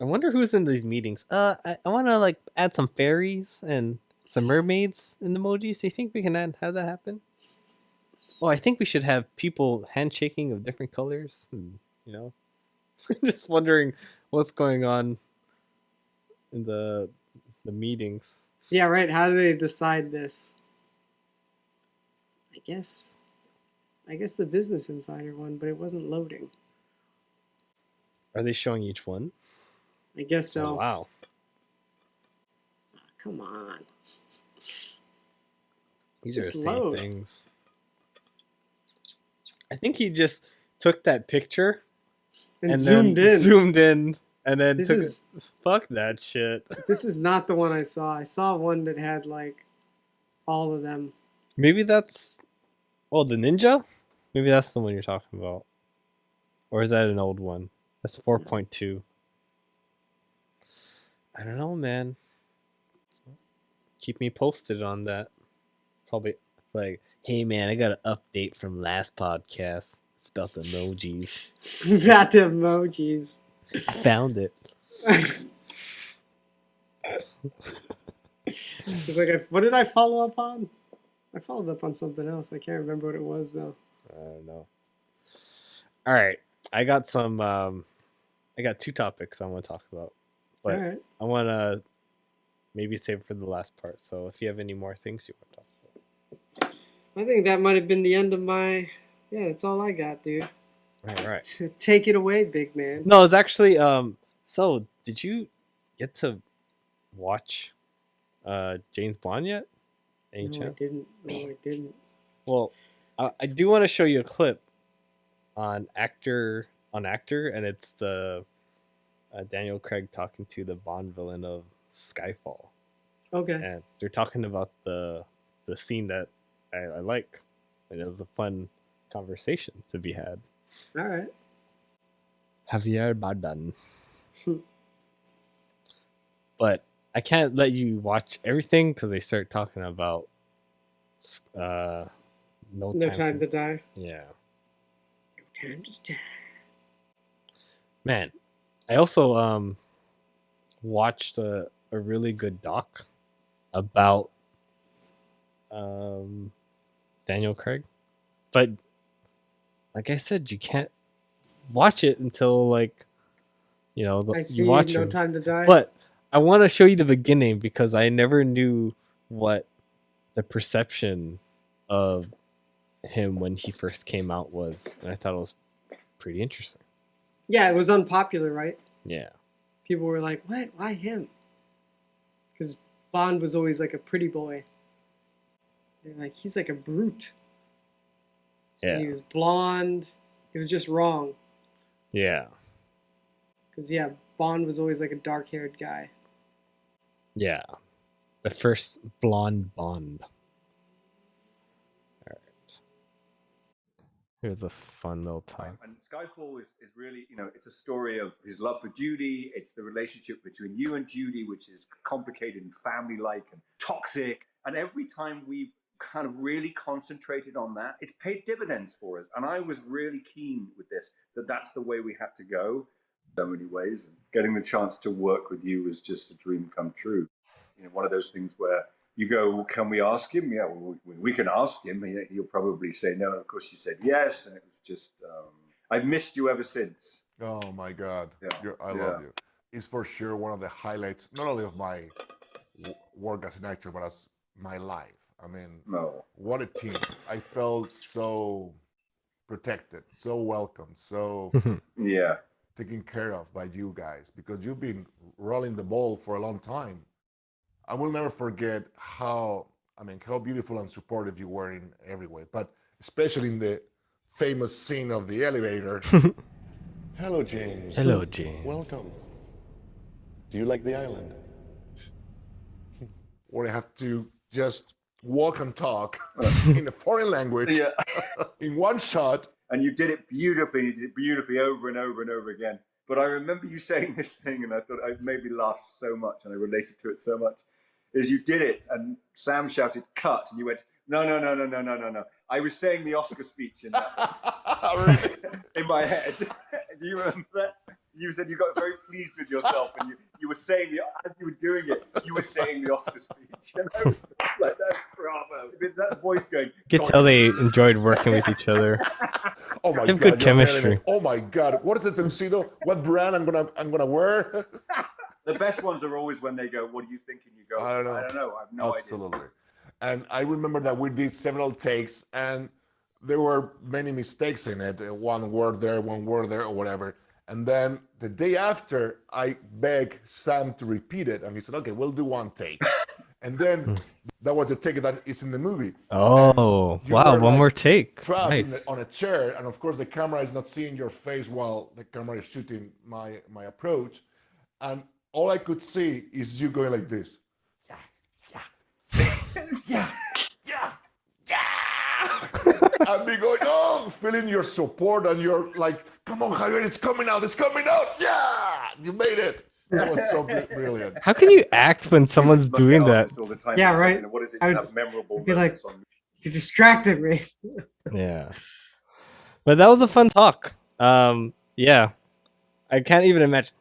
I wonder who's in these meetings. I want to like add some fairies and some mermaids in emojis. Do you think we can have that happen? Oh, I think we should have people handshaking of different colors. And, you know, just wondering what's going on in the meetings. Yeah, right. How do they decide this? I guess the Business Insider one, but it wasn't loading. Are they showing each one? I guess so. Oh, wow. Oh, come on. These are the same things. I think he just took that picture and zoomed in. And then fuck that shit. This is not the one I saw. I saw one that had like all of them. Maybe that's the ninja? Maybe that's the one you're talking about. Or is that an old one? That's 4.2. I don't know, man. Keep me posted on that. Probably like, hey man, I got an update from last podcast. It's about the emojis. About the emojis. I found it. Just like, what did I follow up on? I followed up on something else. I can't remember what it was though. I don't know. All right, I got some. I got two topics I want to talk about, but all right. I want to maybe save it for the last part. So if you have any more things you want to talk about, I think that might have been the end of my. Yeah, that's all I got, dude. Right. Take it away, big man. No, it's actually. So did you get to watch James Bond yet? Any chance? I didn't. Well, I do want to show you a clip on Actor, and it's the Daniel Craig talking to the Bond villain of Skyfall. Okay. And they're talking about the scene that I like, and it was a fun conversation to be had. All right. Javier Bardem. But I can't let you watch everything because they start talking about No Time to Die. Yeah. No Time to Die. Man, I also watched a really good doc about Daniel Craig, but like I said, you can't watch it until like you watch No him. Time to Die. But I want to show you the beginning because I never knew what the perception of him when he first came out was, and I thought it was pretty interesting. Yeah, it was unpopular, right? Yeah. People were like, "What? Why him?" Because Bond was always like a pretty boy. They're like, he's like a brute. Yeah. And he was blonde. It was just wrong. Yeah. Because Bond was always like a dark-haired guy. Yeah. The first blonde Bond. All right. Here's a fun little time. And Skyfall is really, it's a story of his love for Judy. It's the relationship between you and Judy, which is complicated and family-like and toxic. And every time we've kind of really concentrated on that, it's paid dividends for us. And I was really keen with this, that's the way we had to go in so many ways. And getting the chance to work with you was just a dream come true. One of those things where you go, well, can we ask him? Yeah, we can ask him. He'll probably say no. And of course, you said yes. And it was just, I've missed you ever since. Oh my God, Yeah. I love you. It's for sure one of the highlights, not only of my work as an actor, but as my life. I mean, what a team. I felt so protected, so welcome, so taken care of by you guys, because you've been rolling the ball for a long time. I will never forget how beautiful and supportive you were in every way, but especially in the famous scene of the elevator. Hello, James. Hello, James. Welcome. Do you like the island? Where I have to just walk and talk in a foreign language in one shot. And you did it beautifully. You did it beautifully over and over and over again. But I remember you saying this thing, and I thought it made me laugh so much, and I related to it so much. Is you did it, and Sam shouted "cut," and you went, "No, no, no, no, no, no, no, no." I was saying the Oscar speech in that in my head. Do you remember that? You said you got very pleased with yourself, and you were saying as you were doing it, you were saying the Oscar speech. You know, like that's bravo. With that voice going. You could tell they enjoyed working with each other. Oh my They have God, good chemistry. Oh my God, what is the tuxedo? What brand I'm gonna wear? The best ones are always when they go, "What do you think?" And you go, I don't know. I have no idea. Absolutely. And I remember that we did several takes, and there were many mistakes in it. One word there, or whatever. And then the day after, I begged Sam to repeat it, and he said, "Okay, we'll do one take." And then that was a take that is in the movie. Oh, wow, one more take. Trapped Nice. on a chair, and of course the camera is not seeing your face while the camera is shooting my approach, and all I could see is you going like this. And me going, "Oh," feeling your support, and you're like, "Come on, Javier, it's coming out, yeah, you made it." That was so brilliant. How can you act when someone's doing that? Yeah, right. What is it? I You would have memorable feel like moments on. you distracted me. Yeah. But that was a fun talk. Yeah. I can't even imagine.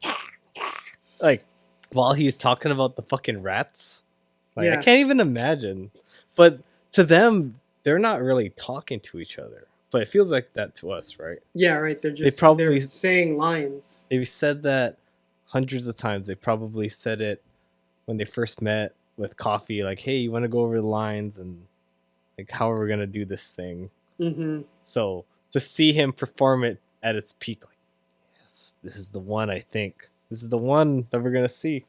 Like, while he's talking about the fucking rats. Like, I Yeah. can't even imagine. But to them, they're not really talking to each other. But it feels like that to us, right? Yeah, right. They're just probably- they're saying lines. They've said that hundreds of times. They probably said it when they first met with coffee, like, "Hey, you want to go over the lines and like how are we gonna do this thing?" Mm-hmm. So to see him perform it at its peak, like, yes, this is the one. I think this is the one that we're gonna see,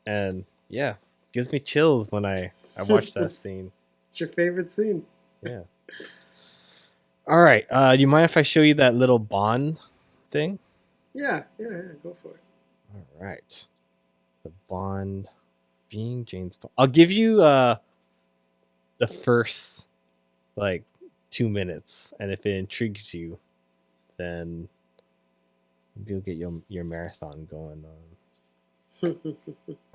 and yeah, gives me chills when I watch that scene. It's your favorite scene. Yeah. All right. You mind if I show you that little Bond thing? Yeah, go for it. All right. The Bond being James Bond. I'll give you the first like 2 minutes, and if it intrigues you, then you'll get your marathon going on.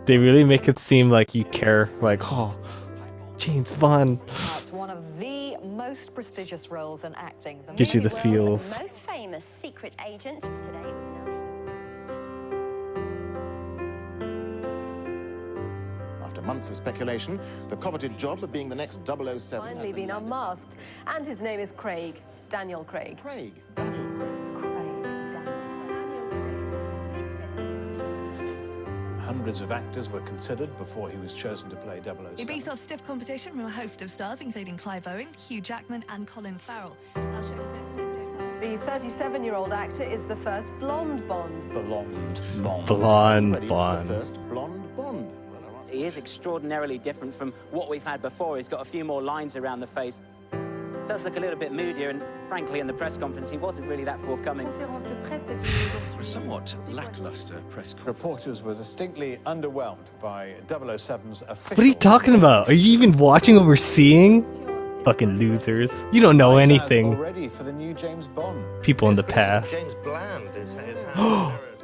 They really make it seem like you care, like, oh, James Bond. It's one of the most prestigious roles in acting. Gives you the World's feels. most famous secret agent. Today it was announced. After months of speculation, the coveted job of being the next 007 has Finally been unmasked, and his name is Craig. Daniel Craig. Daniel Hundreds of actors were considered before he was chosen to play 007. He beat off stiff competition from a host of stars, including Clive Owen, Hugh Jackman, and Colin Farrell. Our show The 37-year-old actor is the first blonde Bond. Blonde Bond. Blonde Bond. blonde Bond. He is extraordinarily different from what we've had before. He's got a few more lines around the face. Does look a little bit moodier, and frankly, in the press conference, he wasn't really that forthcoming. A somewhat lackluster press conference. Reporters were distinctly underwhelmed by 007's official... What are you talking about? Are you even watching what we're seeing? Fucking losers. You don't know anything. Ready for the new James Bond. People in the past. James Bland is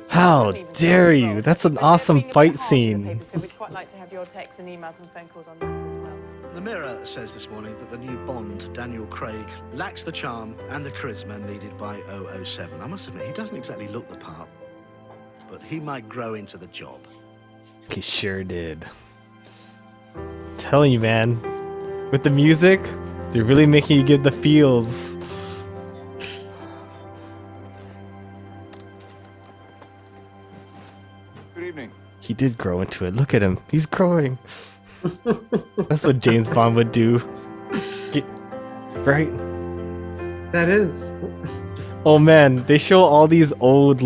How dare you? That's an awesome fight scene. So we'd quite like to have your texts and emails and phone calls on that as well. The Mirror says this morning that the new Bond, Daniel Craig, lacks the charm and the charisma needed by 007. I must admit, he doesn't exactly look the part, but he might grow into the job. He sure did. Telling you, man. With the music, they're really making you get the feels. evening. He did grow into it. Look at him. He's growing. That's what James Bond would do. Right? That is. Oh man, they show all these old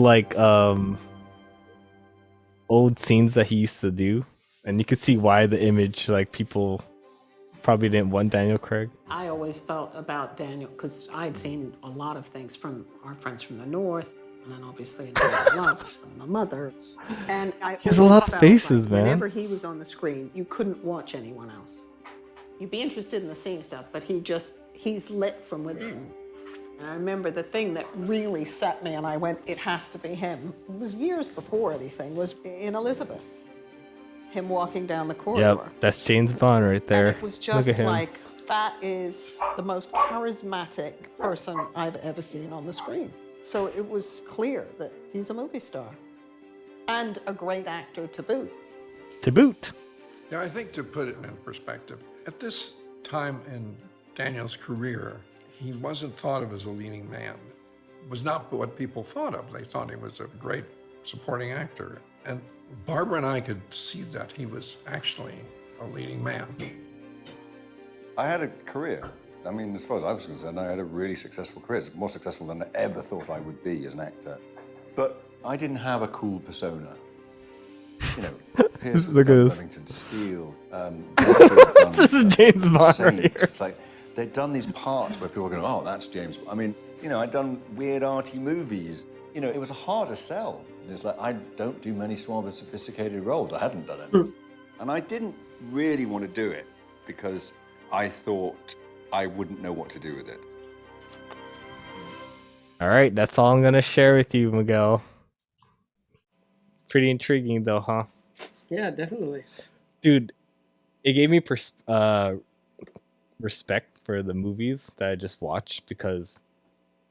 old scenes that he used to do, and you could see why the image, like, people probably didn't want Daniel Craig. I always felt about Daniel, because I had seen a lot of things from our friends from the North, and then obviously love from my mother. And I He has a lot of faces, man. Whenever he was on the screen, you couldn't watch anyone else. You'd be interested in the scene stuff, but he's lit from within. And I remember the thing that really set me, and I went, it has to be him. It was years before anything, was in Elizabeth. Him walking down the corridor. Yep, that's James Bond right there. And it was just Look at him. like, that is the most charismatic person I've ever seen on the screen. So it was clear that he's a movie star. And a great actor to boot. To boot. Yeah, I think to put it in perspective, at this time in Daniel's career, he wasn't thought of as a leading man. It was not what people thought of. They thought he was a great supporting actor. And Barbara and I could see that he was actually a leading man. I had a career. I mean, as far as I was concerned, I had a really successful career, more successful than I ever thought I would be as an actor. But I didn't have a cool persona. You know, Pearson, Look at this. Remington Steele, This is James Bond right here. Like, they'd done these parts where people were going, oh, that's James Bond. I mean, you know, I'd done weird, arty movies. You know, it was hard to sell. It's like, I don't do many suave and sophisticated roles. I hadn't done it. And I didn't really want to do it because I thought I wouldn't know what to do with it. All right, that's all I'm gonna share with you, Miguel. Pretty intriguing, though, huh? Yeah, definitely. Dude, it gave me respect for the movies that I just watched because,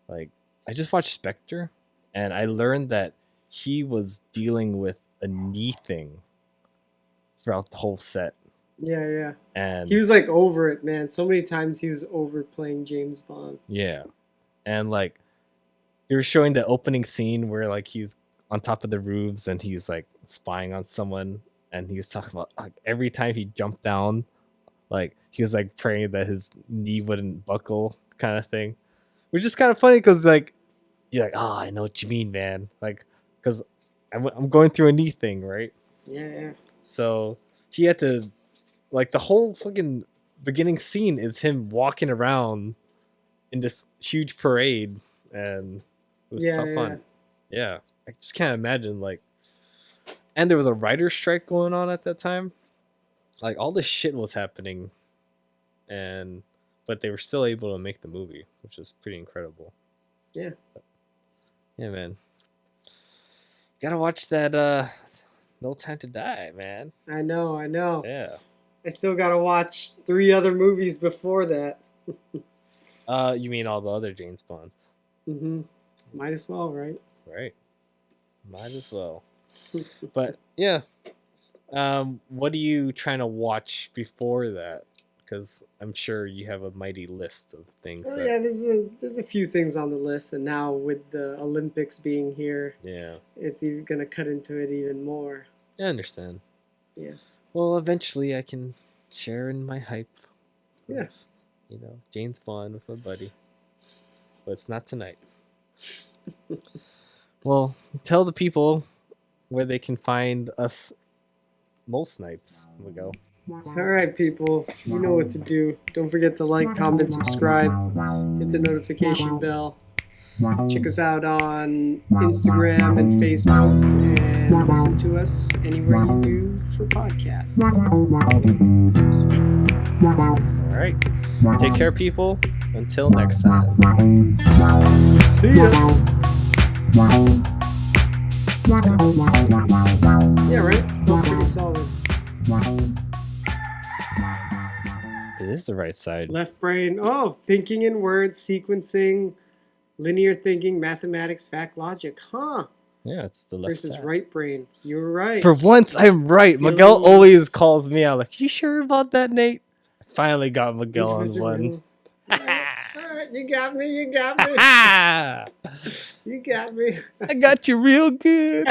like, I just watched Spectre, and I learned that he was dealing with a knee thing throughout the whole set. Yeah. And he was like over it, man. So many times he was over playing James Bond. Yeah. And like they were showing the opening scene where like he's on top of the roofs and he's like spying on someone, and he was talking about like every time he jumped down, like he was like praying that his knee wouldn't buckle, kind of thing. Which is kind of funny because like you're like, oh, I know what you mean, man. Like, because I'm going through a knee thing, right? Yeah. So he had to, like, the whole fucking beginning scene is him walking around in this huge parade, and it was tough fun. Yeah, I just can't imagine, like, and there was a writer's strike going on at that time. Like, all this shit was happening, but they were still able to make the movie, which is pretty incredible. Yeah. Yeah, man. You gotta watch that No Time to Die, man. I know. Yeah. I still gotta watch 3 other movies before that. You mean all the other James Bonds? Mm-hmm. Might as well, right? Right. Might as well. But yeah. What are you trying to watch before that? Because I'm sure you have a mighty list of things. Oh, yeah, there's a few things on the list, and now with the Olympics being here, it's even gonna cut into it even more. I understand. Yeah. Well, eventually I can share in my hype. Yeah. You know, James Bond with my buddy. But it's not tonight. Well, tell the people where they can find us most nights. We go. All right, people, you know what to do. Don't forget to like, comment, subscribe, hit the notification bell. Check us out on Instagram and Facebook, and listen to us anywhere you do for podcasts. All right. Take care, people. Until next time. See ya. Yeah, right? Felt pretty solid. It is the right side. Left brain. Oh, thinking in words, sequencing, linear thinking, mathematics, fact, logic. Huh. Yeah, it's the left versus side. right brain. You're right. For once, I'm right. Miguel always calls me out like, you sure about that, Nate? I finally got Miguel on one. All right, you got me. You got me. I You got me. got you real good.